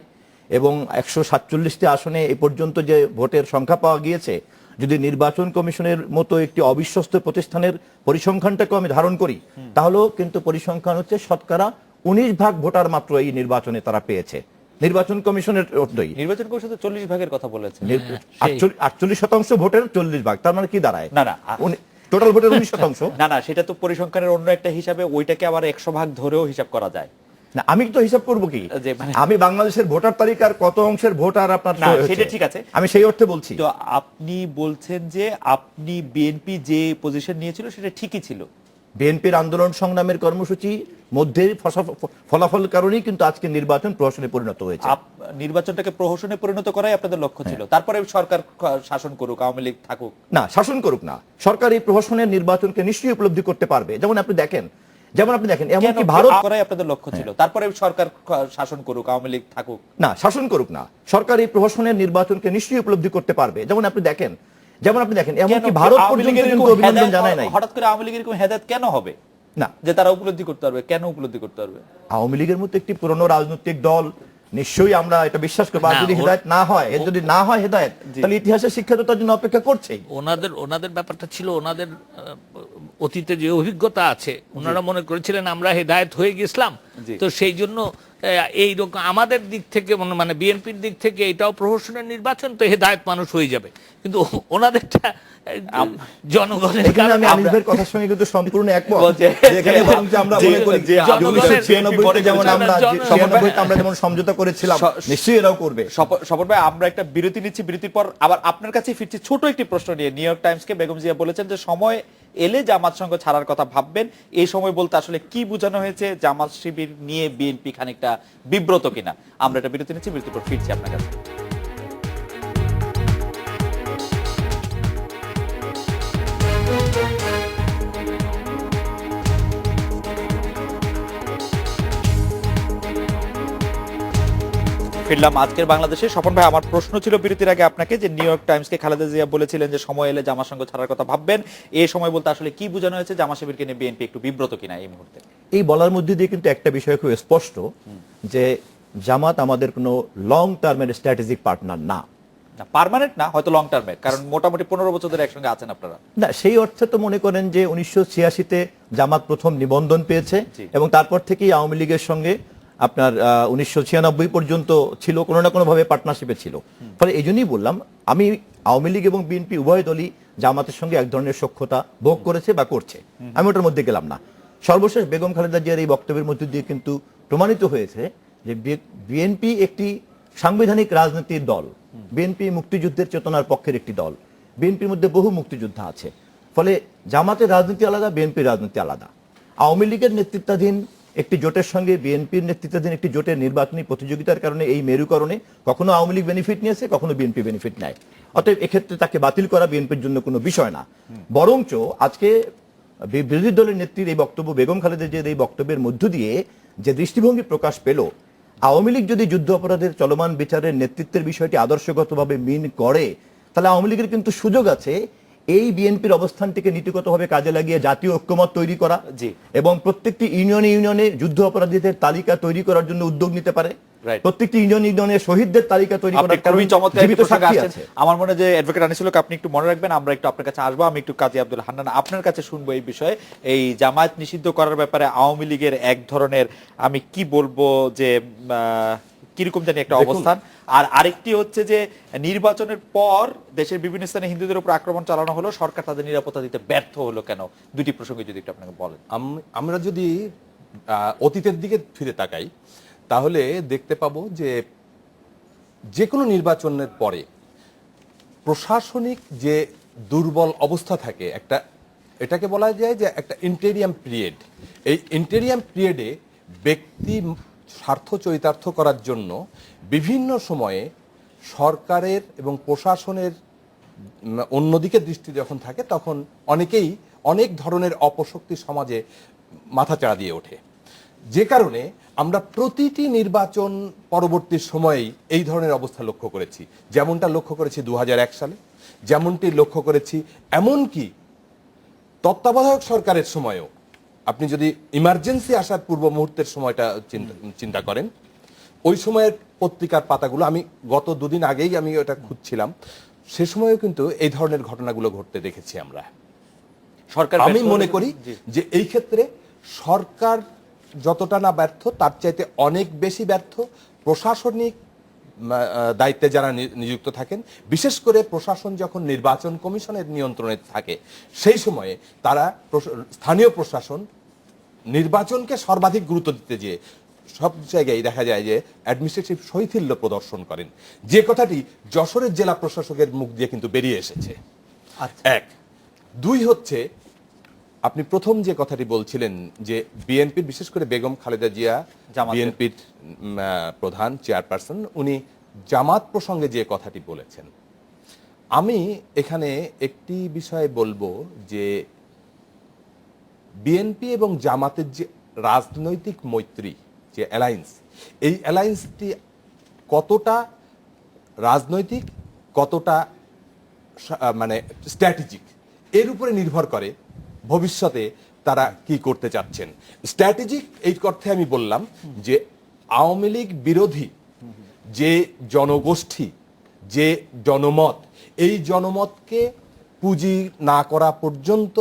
এবং 147টি আসনে এ পর্যন্ত যে ভোটের সংখ্যা পাওয়া গিয়েছে, যদি নির্বাচন কমিশনের মতো একটি অবিশ্বস্ত প্রতিষ্ঠানের পরিসংখ্যানটাকে আমি ধারণ করি, তাহলেও কিন্তু পরিসংখ্যান হচ্ছে শতকরা 19 ভাগ ভোটার মাত্র এই নির্বাচনে তারা পেয়েছে। নির্বাচন কমিশনের ওটাই নির্বাচন কমিশন তো 40 ভাগের কথা বলেছে। 48% ভোটের 40 ভাগ, তার মানে কি দাঁড়ায়? না না টোটাল ভোটের 19%। না না, সেটা তো পরিসংখ্যানের অন্য একটা হিসাবে, ওইটাকে আবার 100 ভাগ ধরেও হিসাব করা যায়। না, আমি তো হিসাব করবো কি, যে মানে- আমি বাংলাদেশের ভোটার তালিকার কত অংশের ভোটার আপনার না, সই হয়েছে? সেটা ঠিক আছে। আমি সেই অর্থে বলছি। তো আপনি বলছেন যে আপনি বিএনপি যে পজিশন নিয়েছিল সেটা ঠিকই ছিল। বিএনপির আন্দোলন সংগ্রামের কর্মসূচি মধ্যে ফলাফল কারণেই কিন্তু আজকে নির্বাচন প্রহসনে পরিণত হয়েছে। নির্বাচনটাকে প্রহসনে পরিণত করাই আপনাদের লক্ষ্য ছিল। তারপরে সরকার শাসন করুক, আওয়ামী লীগ থাকুক। না, শাসন করুক না, সরকার এই প্রহসনের নির্বাচনকে নিশ্চয়ই উপলব্ধি করতে পারবে। যেমন আপনি দেখেন এমনকি ভারত করাই আপনাদের লক্ষ্য ছিল। তারপরে সরকার শাসন করুক, আওয়ামী লীগ থাকুক। না, শাসন করুক না, সরকার এই প্রহসনের নির্বাচনকে নিশ্চয়ই উপলব্ধি করতে পারবে। যেমন আপনি দেখেন এমনকি ভারত পর্যন্ত কিন্তু অভিনন্দন জানায় নাই। হঠাৎ করে আওয়ামী লীগের এরকম হেদায়েত কেন হবে না, যে তারা উপলব্ধি করতে পারবে? কেন উপলব্ধি করতে পারবে? আওয়ামী লীগের মতো একটি পুরনো রাজনৈতিক দল, নিশ্চয়ই আমরা এটা বিশ্বাস করব। আর যদি হেদায়েত না হয়, যদি না হয় হেদায়েত, তাহলে ইতিহাসের শিক্ষা তো তার জন্য অপেক্ষা করছেই। ওনাদের ব্যাপারটা ছিল, ওনাদের অতীতে যে অভিজ্ঞতা আছে, ওনারা মনে করেছিলেন আমরা হেদায়েত হয়ে গেছিলাম, তো সেই জন্য এইরকম আমাদের দিক থেকে মানে বিএনপির দিক থেকে এটাও প্রহসনের নির্বাচন, তো হেদায়েত মানুষ হয়ে যাবে। কিন্তু ওনাদেরটা জনগণের এখানে আমি আনিসের কথার সঙ্গে কিন্তু সম্পূর্ণ একমত। যেখানে আমরা মনে করি যে 1996 যেমন আমরা 96 আমরা যেমন সমঝোতা করেছিলাম, নিশ্চয়ই এরাও করবে। স্বপন ভাই, আমরা একটা বিরতি নিচ্ছি, বিরতির পর আবার আপনার কাছে ফিরছি ছোট একটি প্রশ্ন নিয়ে। নিউ ইয়র্ক টাইমসকে বেগম জিয়া বলেছেন যে সময় এলে জামাত সঙ্গ ছাড়ার কথা ভাববেন। এই সময় বলতে আসলে কি বোঝানো হয়েছে? জামাত শিবির নিয়ে বিএনপি খানিকটা বিব্রত কিনা? আমরা একটা বিরতি নিচ্ছি, বিরতির পর ফিরছি আপনার কাছে। ফিরলাম আজকের বাংলাদেশে। স্বপন ভাই, আমার প্রশ্ন ছিল বিরতির আগে আপনাকে যে নিউ ইয়র্ক টাইমসকে খালেদা জিয়া বলেছিলেন যে সময় এলে জামাত সঙ্গ ছাড়ার কথা ভাববেন। এই সময় বলতে আসলে কি বোঝানো হয়েছে? জামাত শিবিরকে নিয়ে বিএনপি একটু বিব্রত কিনা এই মুহূর্তে? এই বলার মধ্যে দিয়ে কিন্তু একটা বিষয় খুব স্পষ্ট যে জামাত আমাদের কোনো লং টার্মের স্ট্র্যাটেজিক পার্টনার না। পার্মানেন্ট না, হয়তো লং টার্মের, কারণ মোটামুটি 15 বছর ধরে একসঙ্গে আছেন আপনারা। না, সেই অর্থে তো মনে করেন যে 1986-তে জামাত প্রথম নিবন্ধন পেয়েছে এবং তারপর থেকেই আওয়ামী লীগের সঙ্গে আপনার 1996 পর্যন্ত ছিল, কোনো না কোনো ভাবে পার্টনারশিপে ছিল। ফলে এই জন্যই বললাম, আমি আওয়ামী লীগ এবং বিএনপি উভয় দলই জামাতের সঙ্গে এক ধরনের সখ্যতা ভোগ করেছে বা করছে, আমি ওটার মধ্যে গেলাম না। সর্বশেষ বেগম খালেদা জিয়ার এই বক্তব্যের মধ্যে দিয়ে কিন্তু প্রমাণিত হয়েছে যে বিএনপি একটি সাংবিধানিক রাজনীতির দল, বিএনপি মুক্তিযুদ্ধের চেতনার পক্ষের একটি দল, বিএনপির মধ্যে বহু মুক্তিযোদ্ধা আছে। ফলে জামাতের রাজনীতি আলাদা, বিএনপির রাজনীতি আলাদা। আওয়ামী লীগের নেতৃত্বাধীন একটি জোটের সঙ্গে বিএনপির নেতৃত্বাধীন একটি জোটের নির্বাচনী প্রতিযোগিতার কারণে এই মেরুকরণে কখনো আওয়ামী লীগ বেনিফিট নিয়েছে, কখনো বিএনপি বেনিফিট নেয়। অতএব এক্ষেত্রে তাকে বাতিল করা বিএনপির জন্য কোনো বিষয় না। বরঞ্চ আজকে বিরোধী দলের নেত্রীর এই বক্তব্য, বেগম খালেদা জিয়ার এই বক্তব্যের মধ্য দিয়ে যে দৃষ্টিভঙ্গি প্রকাশ পেল, আওয়ামী লীগ যদি যুদ্ধ অপরাধের চলমান বিচারের নেতৃত্বের বিষয়টি আদর্শগতভাবে মিন করে, তাহলে আওয়ামী লীগের কিন্তু সুযোগ আছে এই বিএনপির অবস্থানটিকে নীতিগতভাবে কাজে লাগিয়ে জাতীয় ঐক্যমত তৈরি করা এবং প্রত্যেকটি ইউনিয়নে যুদ্ধ অপরাধীদের তালিকা তৈরি করার জন্য উদ্যোগ নিতে পারে। প্রত্যেকটি ইউনিয়নে শহীদদের তালিকা তৈরি করার আমার মনে হয় যে অ্যাডভোকেট আনিসুল হক, আপনি একটু মনে রাখবেন, আমরা একটু আপনার কাছে আসবো। আমি একটু কাজী আব্দুল হান্নান আপনার কাছে শুনবো এই বিষয়ে। এই জামায়াত নিষিদ্ধ করার ব্যাপারে আওয়ামী লীগের এক ধরনের, আমি কি বলবো যে কিরকম জানি একটা অবস্থান। আর আরেকটি হচ্ছে যে নির্বাচনের পর দেশের বিভিন্ন স্থানে হিন্দুদের উপর আক্রমণ চালানো হলো, সরকার তাদের নিরাপত্তা দিতে ব্যর্থ হলো কেন? দুটি প্রসঙ্গে যদি একটু আপনাকে বলেন। আমরা যদি অতীতের দিকে ফিরে তাকাই, তাহলে দেখতে পাবো যে কোনো নির্বাচনের পরে প্রশাসনিক যে দুর্বল অবস্থা থাকে, এটাকে বলা যায় যে একটা ইন্টেরিয়াম পিরিয়ড। এই ইন্টেরিয়াম পিরিয়ডে ব্যক্তি স্বার্থ চরিতার্থ করার জন্য বিভিন্ন সময়ে সরকারের এবং প্রশাসনের অন্যদিকে দৃষ্টি যখন থাকে, তখন অনেকেই অনেক ধরনের অপশক্তি সমাজে মাথাচাড়া দিয়ে ওঠে। যে কারণে আমরা প্রতিটি নির্বাচন পরবর্তী সময়েই এই ধরনের অবস্থা লক্ষ্য করেছি। যেমনটা লক্ষ্য করেছি 2001 সালে, যেমনটি লক্ষ্য করেছি এমনকি তত্ত্বাবধায়ক সরকারের সময়ও। আপনি যদি ইমার্জেন্সি আসার পূর্ব মুহূর্তের সময়টা চিন্তা করেন, ওই সময়ের পত্রিকার পাতাগুলো, আমি গত দুদিন আগেই আমি ওটা খুঁজছিলাম, সে সময়ও কিন্তু এই ধরনের ঘটনাগুলো ঘটতে দেখেছি আমরা। সরকার, আমি মনে করি যে এই ক্ষেত্রে সরকার যতটা না ব্যর্থ, তার চাইতে অনেক বেশি ব্যর্থ প্রশাসনিক দায়িত্বে যারা নিযুক্ত থাকেন, বিশেষ করে প্রশাসন যখন নির্বাচন কমিশনের নিয়ন্ত্রণে থাকে সেই সময়ে তারা স্থানীয় প্রশাসন নির্বাচনকে সর্বাধিক গুরুত্ব দিতে যেয়ে সব জায়গায় দেখা যায় যে অ্যাডমিনিস্ট্রেটিভ শৈথিল্য প্রদর্শন করেন, যে কথাটি যশোরের জেলা প্রশাসকের মুখ দিয়ে কিন্তু বেরিয়ে এসেছে। এক দুই হচ্ছে, আপনি প্রথম যে কথাটি বলছিলেন যে বিএনপির বিশেষ করে বেগম খালেদা জিয়া বিএনপির প্রধান চেয়ারপারসন, উনি জামাত প্রসঙ্গে যে কথাটি বলেছেন, আমি এখানে একটি বিষয় বলবো যে বিএনপি এবং জামাতের যে রাজনৈতিক মৈত্রী, যে অ্যালায়েন্স, এই অ্যালায়েন্সটি কতটা রাজনৈতিক, কতটা মানে স্ট্র্যাটেজিক, এর উপরে নির্ভর করে ভবিষ্যতে তারা কি করতে চাচ্ছেন। স্ট্র্যাটেজিক এই অর্থে আমি বললাম যে আওয়ামী লীগ বিরোধী যে জনগোষ্ঠী, যে জনমত, এই জনমতকে পুঁজি না করা পর্যন্ত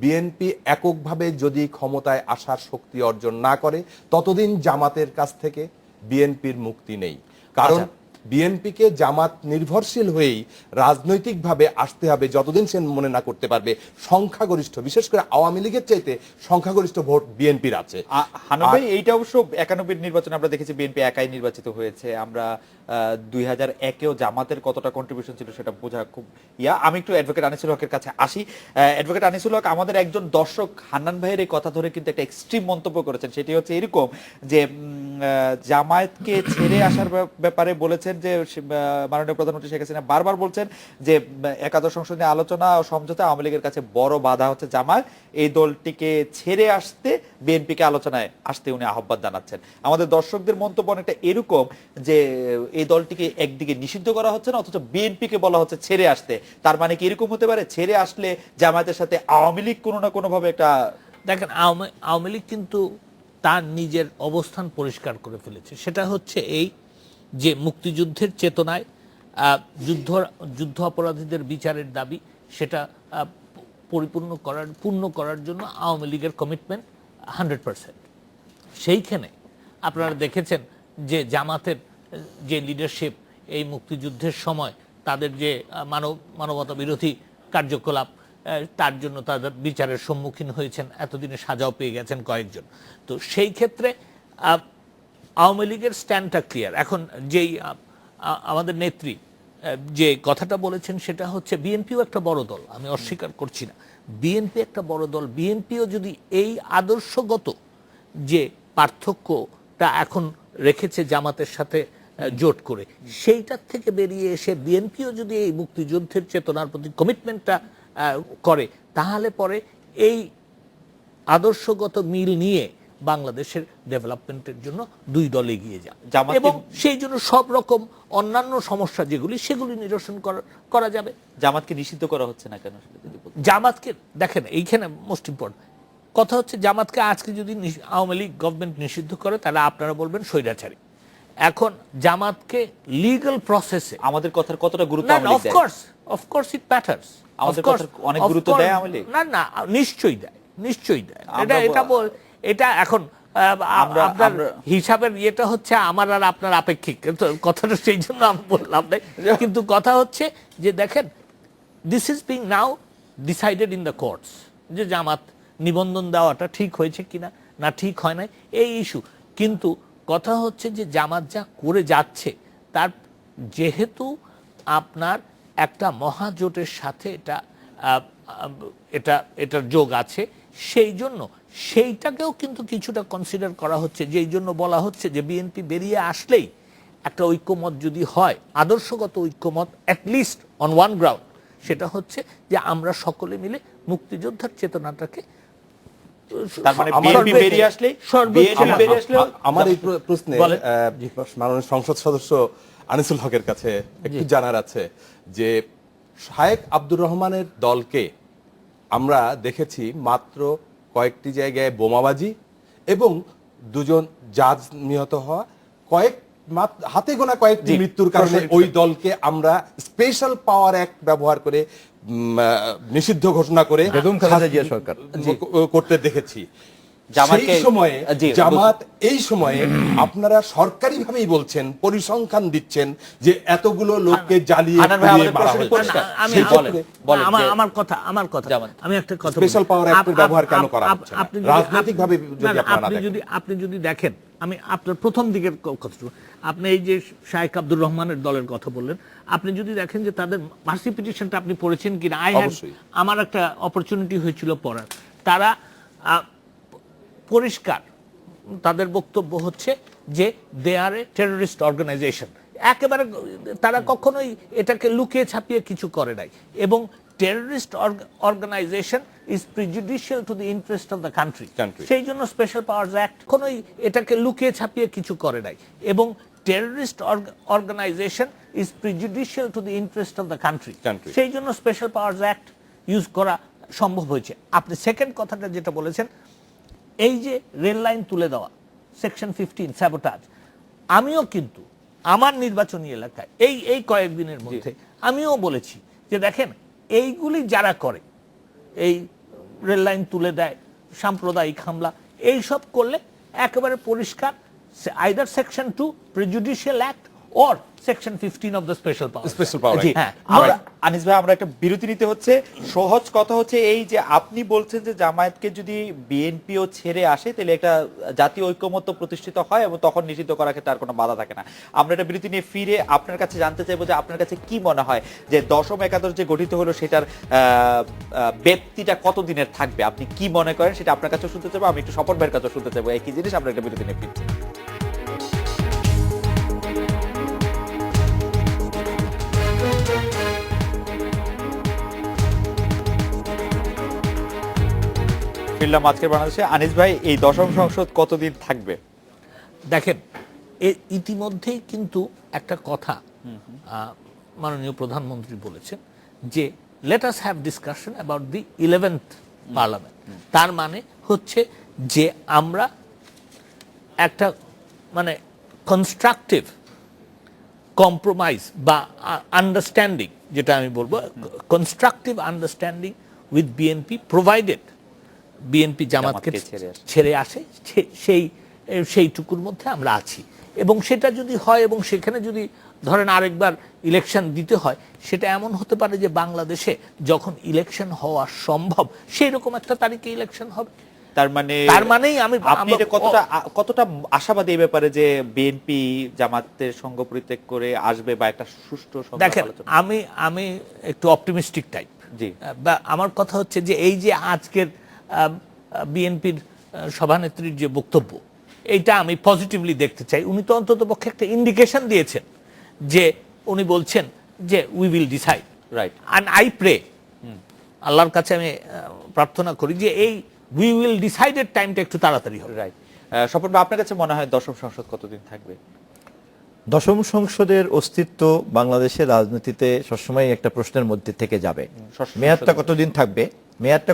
বিএনপি এককভাবে যদি ক্ষমতায় আসার শক্তি অর্জন না করে, ততদিন জামাতের কাছ থেকে বিএনপির মুক্তি নেই। কারণ বিএনপিকে জামাত নির্ভরশীল হয়েই রাজনৈতিকভাবে আসতে হবে যতদিন সে মনে না করতে পারবে সংখ্যাগরিষ্ঠ, বিশেষ করে আওয়ামী লীগের চাইতে সংখ্যাগরিষ্ঠ ভোট বিএনপির আছে। হানু ভাই, এইটা অবশ্য 91 নির্বাচনে আমরা দেখেছি বিএনপি একাই নির্বাচিত হয়েছে। আমরা 2001-এও জামাতের কতটা কন্ট্রিবিউশন ছিল সেটা বোঝা খুব আমি একটু অ্যাডভোকেট আনিসুল হকের কাছে আসি। অ্যাডভোকেট আনিসুল হক, আমাদের একজন দর্শক হান্নান ভাইয়ের এই কথা ধরে কিন্তু একটা এক্সট্রিম মন্তব্য করেছেন। সেটি হচ্ছে এরকম যে জামায়াতকে ছেড়ে আসার ব্যাপারে বলেছেন যে মাননীয় প্রধানমন্ত্রী শেখ হাসিনা বারবার বলছেন যে একাদশ সংসদীয় আলোচনা ও সমঝোতা আওয়ামী লীগের কাছে বড় বাধা হচ্ছে জামায়াত, এই দলটিকে ছেড়ে আসতে বিএনপিকে আলোচনায় আসতে উনি আহ্বান জানাচ্ছেন। আমাদের দর্শকদের মন্তব্য অনেকটা এরকম যে এই দলটিকে একদিকে নিষিদ্ধ করা হচ্ছে না, অথচ বিএনপিকে বলা হচ্ছে ছেড়ে আসতে। তার মানে কি এরকম হতে পারে ছেড়ে আসলে জামায়াতের সাথে আওয়ামী লীগ কোনো না কোনো ভাবে একটা, দেখেন আওয়ামী লীগ কিন্তু তার নিজের অবস্থান পরিষ্কার করে ফেলেছে। সেটা হচ্ছে এই যে মুক্তিযুদ্ধের চেতনায় যুদ্ধ অপরাধীদের বিচারের দাবি, সেটা পূর্ণ করার জন্য আওয়ামী লীগের কমিটমেন্ট 100%। সেইখানে আপনারা দেখেছেন যে জামাতের যে লিডারশিপ এই মুক্তিযুদ্ধের সময় তাদের যে মানবতা বিরোধী কার্যকলাপ, তার জন্য তাদের বিচারের সম্মুখীন হয়েছেন, এতদিনে সাজাও পেয়ে গেছেন কয়েকজন। তো সেই ক্ষেত্রে আওয়ামী লীগের স্ট্যান্ডটা ক্লিয়ার। এখন যেই আমাদের নেত্রী যে কথাটা বলেছেন সেটা হচ্ছে বিএনপিও একটা বড় দল, আমি অস্বীকার করছি না, বিএনপি একটা বড় দল। বিএনপিও যদি এই আদর্শগত যে পার্থক্যটা এখন রেখেছে জামাতের সাথে জোট করে, সেইটার থেকে বেরিয়ে এসে বিএনপিও যদি এই মুক্তিযুদ্ধের চেতনার প্রতি কমিটমেন্টটা করে, তাহলে পরে এই আদর্শগত মিল নিয়ে বাংলাদেশের ডেভেলপমেন্টের জন্য দুই দল এগিয়ে যায় এবং সেই জন্য সব রকম অন্যান্য সমস্যা যেগুলি সেগুলি নিরসন করা যাবে। জামাতকে নিষিদ্ধ করা হচ্ছে না কেন? জামাতকে দেখেন, এইখানে মোস্ট ইম্পর্টেন্ট কথা হচ্ছে জামাতকে আজকে যদি আওয়ামী লীগ গভর্নমেন্ট নিষিদ্ধ করে তাহলে আপনারা বলবেন স্বৈরাচারী। এখন জামাতকে লিগ্যাল প্রসেসে আমাদের কথার কতটা গুরুত্ব আওয়ামী লীগ দেয়? অফকোর্স ইট ম্যাটার্স। আমাদের কথার অনেক গুরুত্ব দেয় আওয়ামী লীগ? না, নিশ্চয়ই দেয়। এটা এখন আপনার হিসাবের ইয়েটা হচ্ছে আমার আর আপনার আপেক্ষিক কথাটা, সেই জন্য আমি বললাম না। কিন্তু কথা হচ্ছে যে দেখেন, this is being now decided in the courts যে জামাত নিবন্ধন দেওয়াটা ঠিক হয়েছে কিনা না ঠিক হয় নাই, এই ইস্যু। কিন্তু কথা হচ্ছে যে জামাত যা করে যাচ্ছে তার যেহেতু আপনার একটা মহাজোটের সাথে এটার যোগ আছে, সেই জন্য সেইটাকেও কিন্তু কিছুটা কনসিডার করা হচ্ছে। যেই জন্য বলা হচ্ছে যে বিএনপি বেরিয়ে আসলেই একটা ঐক্যমত যদি হয়, আদর্শগত ঐক্যমত অ্যাটলিস্ট অন ওয়ান গ্রাউন্ড, সেটা হচ্ছে যে আমরা সকলে মিলে মুক্তিযোদ্ধার চেতনাটাকে, তার মানে বিএনপি বেরিয়ে আসলে আমার এই প্রশ্নে মাননীয় সংসদ সদস্য আনিসুল হকের কাছে একটু জানার আছে যে শায়েখ আব্দুর রহমানের দলকে আমরা দেখেছি মাত্র কয়েকটি জায়গায় বোমাবাজি এবং দুজন জাজ নিহত হওয়া, হাতে গোনা কয়েকটি মৃত্যুর কারণে ওই দলকে আমরা স্পেশাল পাওয়ার অ্যাক্ট ব্যবহার করে নিষিদ্ধ ঘোষণা করে বেগম খালেদা জিয়া সরকার করতে দেখেছি। জামাতকে সেই সময়ে জি, জামাত এই সময়ে আপনারা সরকারিভাবেই বলছেন, পরিসংখ্যান দিচ্ছেন যে এতগুলো লোককে জ্বালিয়ে হানান ভাই, পুড়িয়ে আমাদের মারা প্রশ্ন হয়েছে। পরিষ্কার। আমি সেই বলেন, ক্ষেত্রে বলেন যে- আমার কথা জামাত। আমি একটা কথা স্পেশাল বলি। পাওয়ার অ্যাক্টের ব্যবহার কেন করা আপ- হচ্ছে না? আপনি যদি- রাজনৈতিকভাবে যদি না, না, আপনারা না আপনি যদি দেখেন, আমি আপনার প্রথম দিকের কথাটা, আপনি এই যে শাইখ আব্দুর রহমানের দলের কথা বললেন, আপনি যদি দেখেন যে তাদের মার্সি পিটিশনটা আপনি পড়েছেন কিনা, অবশ্যই। আমার একটা অপরচুনিটি হয়েছিল পড়ার, তারা পরিষ্কার তাদের বক্তব্য হচ্ছে যে দে আর এ টেররিস্ট অর্গানাইজেশন। একেবারে তারা কখনোই এটাকে লুকিয়ে ছাপিয়ে কিছু করে নাই, এবং terrorist organisation is prejudicial to the interest of the country. সেই জন্য স্পেশাল পাওয়ার্স অ্যাক্ট কখনোই এটাকে লুকিয়ে ছাপিয়ে কিছু করে নাই, এবং terrorist organisation is prejudicial to the interest of the country. সেই জন্য স্পেশাল পাওয়ার্স অ্যাক্ট ইউজ করা সম্ভব হয়েছে। আপনি সেকেন্ড কথাটা যেটা বলেছেন, এই যে রেল লাইন তুলে দেওয়া, সেকশন 15 স্যাবোটাজ, আমিও কিন্তু আমার নির্বাচনী এলাকায় এই কয়েকদিনের মধ্যে আমিও বলেছি যে দেখেন, এইগুলি যারা করে, এই রেল লাইন তুলে দেয়, সাম্প্রদায়িক হামলা, এইসব করলে একেবারে পরিষ্কার either section 2 prejudicial act or section 15 of the special power. Special power. জি, আনিস ভাই, আমরা একটা বিরতি নিতে হচ্ছে। সহজ কথা হচ্ছে এই যে আপনি বলছেন যে জামায়াতকে যদি বিএনপিও ছেড়ে আসে তাহলে একটা জাতীয় ঐক্যমত্য প্রতিষ্ঠিত হয় এবং তখন নিষিদ্ধ করার ক্ষেত্রে আর কোনো বাধা থাকে না। আমরা একটা বিরতি নিয়ে ফিরে আপনার কাছে জানতে চাইবো যে আপনার কাছে কি মনে হয় যে দশম একাদশ যে গঠিত হলো সেটার ব্যক্তিটা কতদিনের থাকবে, আপনি কি মনে করেন সেটা আপনার কাছে শুনতে চাইবো, আমি একটু স্বপন ভাইয়ের কাছে শুনতে চাইবো একই জিনিস। আমরা একটা বিরতি নিয়ে ফিরছি। ফিরলাম আজকের বাংলাদেশে। আনিস ভাই, এই দশম সংসদ কতদিন থাকবে? দেখেন, ইতিমধ্যেই কিন্তু একটা কথা মাননীয় প্রধানমন্ত্রী বলেছেন যে let us have discussion about the 11th parliament. তার মানে হচ্ছে যে আমরা একটা মানে কনস্ট্রাকটিভ কম্প্রোমাইজ বা আন্ডারস্ট্যান্ডিং, যেটা আমি বলবো constructive understanding with BNP, provided BNP জামাতকে ছেড়ে আসে, সেইটুকুর মধ্যে আমরা আছি। এবং সেটা যদি হয় এবং সেখানে যদি ধরেন আরেকবার ইলেকশন দিতে হয়, সেটা এমন হতে পারে যে বাংলাদেশে যখন ইলেকশন হওয়া সম্ভব সেই রকম একটা তারিখে ইলেকশন হবে। তার মানেই আপনি কতটা আশাবাদী এই ব্যাপারে যে বিএনপি জামাতের সঙ্গ পরিত্যাগ করে আসবে বা একটা সুষ্ঠু সংলাপ? দেখেন, আমি একটু অপটিমিস্টিক টাইপ। জি, বা আমার কথা হচ্ছে যে এই যে আজকের বিএনপির সভানেত্রীর যে বক্তব্য, এইটা আমি পজিটিভলি দেখতে চাই। উনি তো অন্তত পক্ষে একটা ইন্ডিকেশন দিয়েছেন যে উনি বলছেন যে we will decide, right, and I pray, আল্লাহর কাছে আমি প্রার্থনা করি যে এই উই উইল ডিসাইডের টাইমটা একটু তাড়াতাড়ি হবে। রাইট। স্বপন ভাই, আপনার কাছে মনে হয় দশম সংসদ কতদিন থাকবে? দশম সংসদের অস্তিত্ব বাংলাদেশের রাজনীতিতে সবসময় একটা প্রশ্নের মধ্যে থেকে যাবে। মেয়াদটা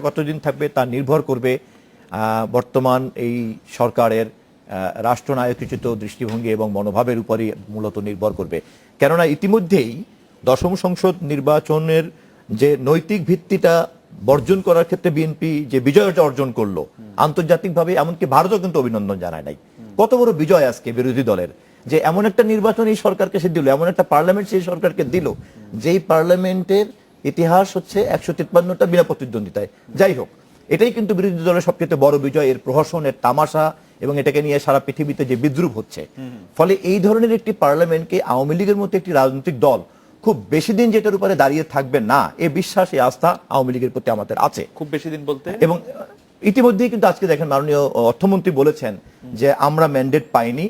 কতদিন থাকবে তা নির্ভর করবে বর্তমান এই সরকারের রাষ্ট্রনায়কোচিত দৃষ্টিভঙ্গি এবং মনোভাবের উপরই মূলত নির্ভর করবে। কেননা ইতিমধ্যেই দশম সংসদ নির্বাচনের যে নৈতিক ভিত্তিটা বর্জন করার ক্ষেত্রে বিএনপি যে বিজয়টা অর্জন করলো আন্তর্জাতিকভাবে, এমনকি ভারতও কিন্তু অভিনন্দন জানায় নাই। কত বড় বিজয় আজকে বিরোধী দলের, যে এমন একটা নির্বাচন এই সরকারকে সে দিল, এমন একটা পার্লামেন্ট সেই সরকারকে দিল যেই পার্লামেন্টের ইতিহাস হচ্ছে 153টা বিনা প্রতিদ্বন্দ্বিতায়। যাই হোক, এটাই কিন্তু বিরোধী দলের সবচেয়ে বড় বিজয়, এর প্রহসন, এর তামাশা এবং এটাকে নিয়ে সারা পৃথিবীতে যে বিদ্রুপ হচ্ছে। ফলে এই ধরনের একটি পার্লামেন্টকে আওয়ামী লীগের মতো একটি রাজনৈতিক দল খুব বেশি দিন যেটার উপরে দাঁড়িয়ে থাকবে না, এ বিশ্বাস, এই আস্থা আওয়ামী লীগের প্রতি আমাদের আছে। খুব বেশি দিন বলতে, এবং ইতিমধ্যেই কিন্তু আজকে দেখেন মাননীয় অর্থমন্ত্রী বলেছেন যে আমরা ম্যান্ডেট পাইনি,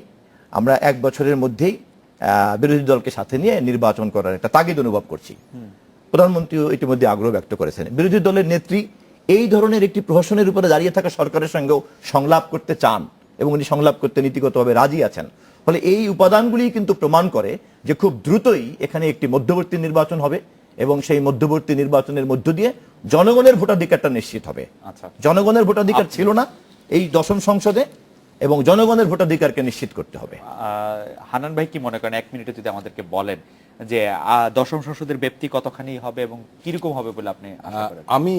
আমরা 1 বছরের মধ্যেই বিরোধী দলকে সাথে নিয়ে নির্বাচন করার একটা তাগিদ অনুভব করছি। প্রধানমন্ত্রীও ইতিমধ্যে আগ্রহ ব্যক্ত করেছেন। বিরোধী দলের নেত্রী এই ধরনের একটি প্রহসনের উপরে দাঁড়িয়ে থাকা সরকারের সঙ্গেও সংলাপ করতে চান এবং উনি সংলাপ করতে নীতিগতভাবে রাজি আছেন। ফলে এই উপাদানগুলি কিন্তু প্রমাণ করে যে খুব দ্রুতই এখানে একটি মধ্যবর্তী নির্বাচন হবে এবং সেই মধ্যবর্তী নির্বাচনের মধ্য দিয়ে জনগণের ভোটাধিকারটা নিশ্চিত হবে। জনগণের ভোটাধিকার ছিল না এই দশম সংসদে, এবং জনগণের ভোটাধিকারকে নিশ্চিত করতে হবে। হানান ভাই কি মনে করেন, 1 মিনিটে যদি আমাদেরকে বলেন যে দশম সংসদের ব্যক্তি কতখানি হবে এবং কিরকম হবে বলে আপনি আশা করেন? আমি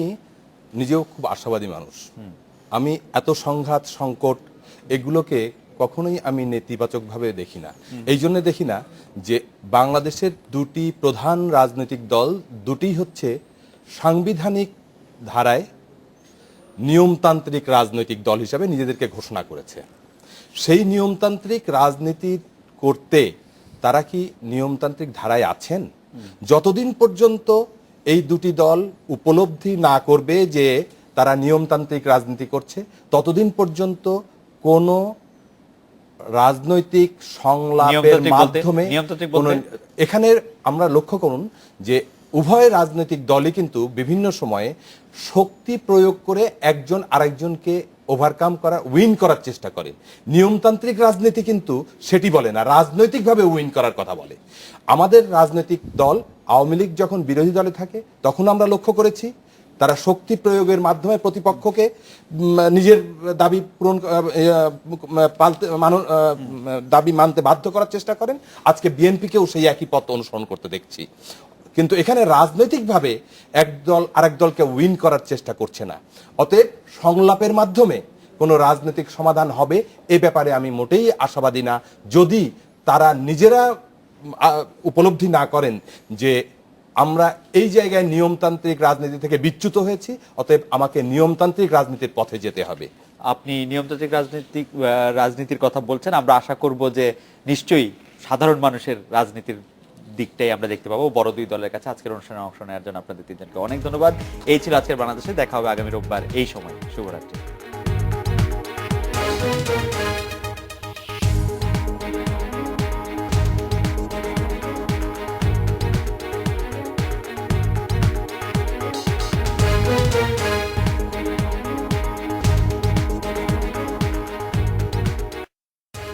নিজেও খুব আশাবাদী মানুষ। আমি এত সংঘাত সংকট এগুলোকে কখনোই আমি নেতিবাচকভাবে দেখি না। এই জন্য দেখি না যে বাংলাদেশের দুটি প্রধান রাজনৈতিক দল দুটি হচ্ছে সাংবিধানিক ধারায় নিয়মতান্ত্রিক রাজনৈতিক দল হিসাবে নিজেদেরকে ঘোষণা করেছে। সেই নিয়মতান্ত্রিক রাজনীতি করতে তারা কি নিয়মতান্ত্রিক ধারায় আছেন? যতদিন পর্যন্ত এই দুটি দল উপলব্ধি না করবে যে তারা নিয়মতান্ত্রিক রাজনীতি করছে, ততদিন পর্যন্ত কোনো রাজনৈতিক সংলাপের মাধ্যমে এখানে আমরা লক্ষ্য করুন যে উভয় রাজনৈতিক দলই কিন্তু বিভিন্ন সময়ে শক্তি প্রয়োগ করে একজন আরেকজনকে ওভারকাম করা, উইন করার চেষ্টা করে। নিয়মতান্ত্রিক রাজনীতি কিন্তু সেটি বলে না, রাজনৈতিকভাবে উইন করার কথা বলে। আমাদের রাজনৈতিক দল আওয়ামী লীগ যখন বিরোধী দলে থাকে তখন আমরা লক্ষ্য করেছি তারা শক্তি প্রয়োগের মাধ্যমে প্রতিপক্ষকে নিজের দাবি পূরণ দাবি মানতে বাধ্য করার চেষ্টা করেন। আজকে বিএনপিকেও সেই একই পথ অনুসরণ করতে দেখছি। কিন্তু এখানে রাজনৈতিকভাবে এক দল আরেক দলকে উইন করার চেষ্টা করছে না। অতএব সংলাপের মাধ্যমে কোনো রাজনৈতিক সমাধান হবে এ ব্যাপারে আমি মোটেই আশাবাদী না, যদি তারা নিজেরা উপলব্ধি না করেন যে আমরা এই জায়গায় নিয়মতান্ত্রিক রাজনীতি থেকে বিচ্যুত হয়েছি, অতএব আমাকে নিয়মতান্ত্রিক রাজনীতির পথে যেতে হবে। আপনি নিয়মতান্ত্রিক রাজনীতির কথা বলছেন, আমরা আশা করব যে নিশ্চয়ই সাধারণ মানুষের রাজনীতির দিকটাই আমরা দেখতে পাবো বড় দুই দলের কাছে। আজকের অনুষ্ঠানে অংশ নেওয়ার জন্য আপনাদের তিনজনকে অনেক ধন্যবাদ। এই ছিল আজকের বাংলাদেশে, দেখা হবে আগামী রোববার এই সময়। শুভরাত্রি।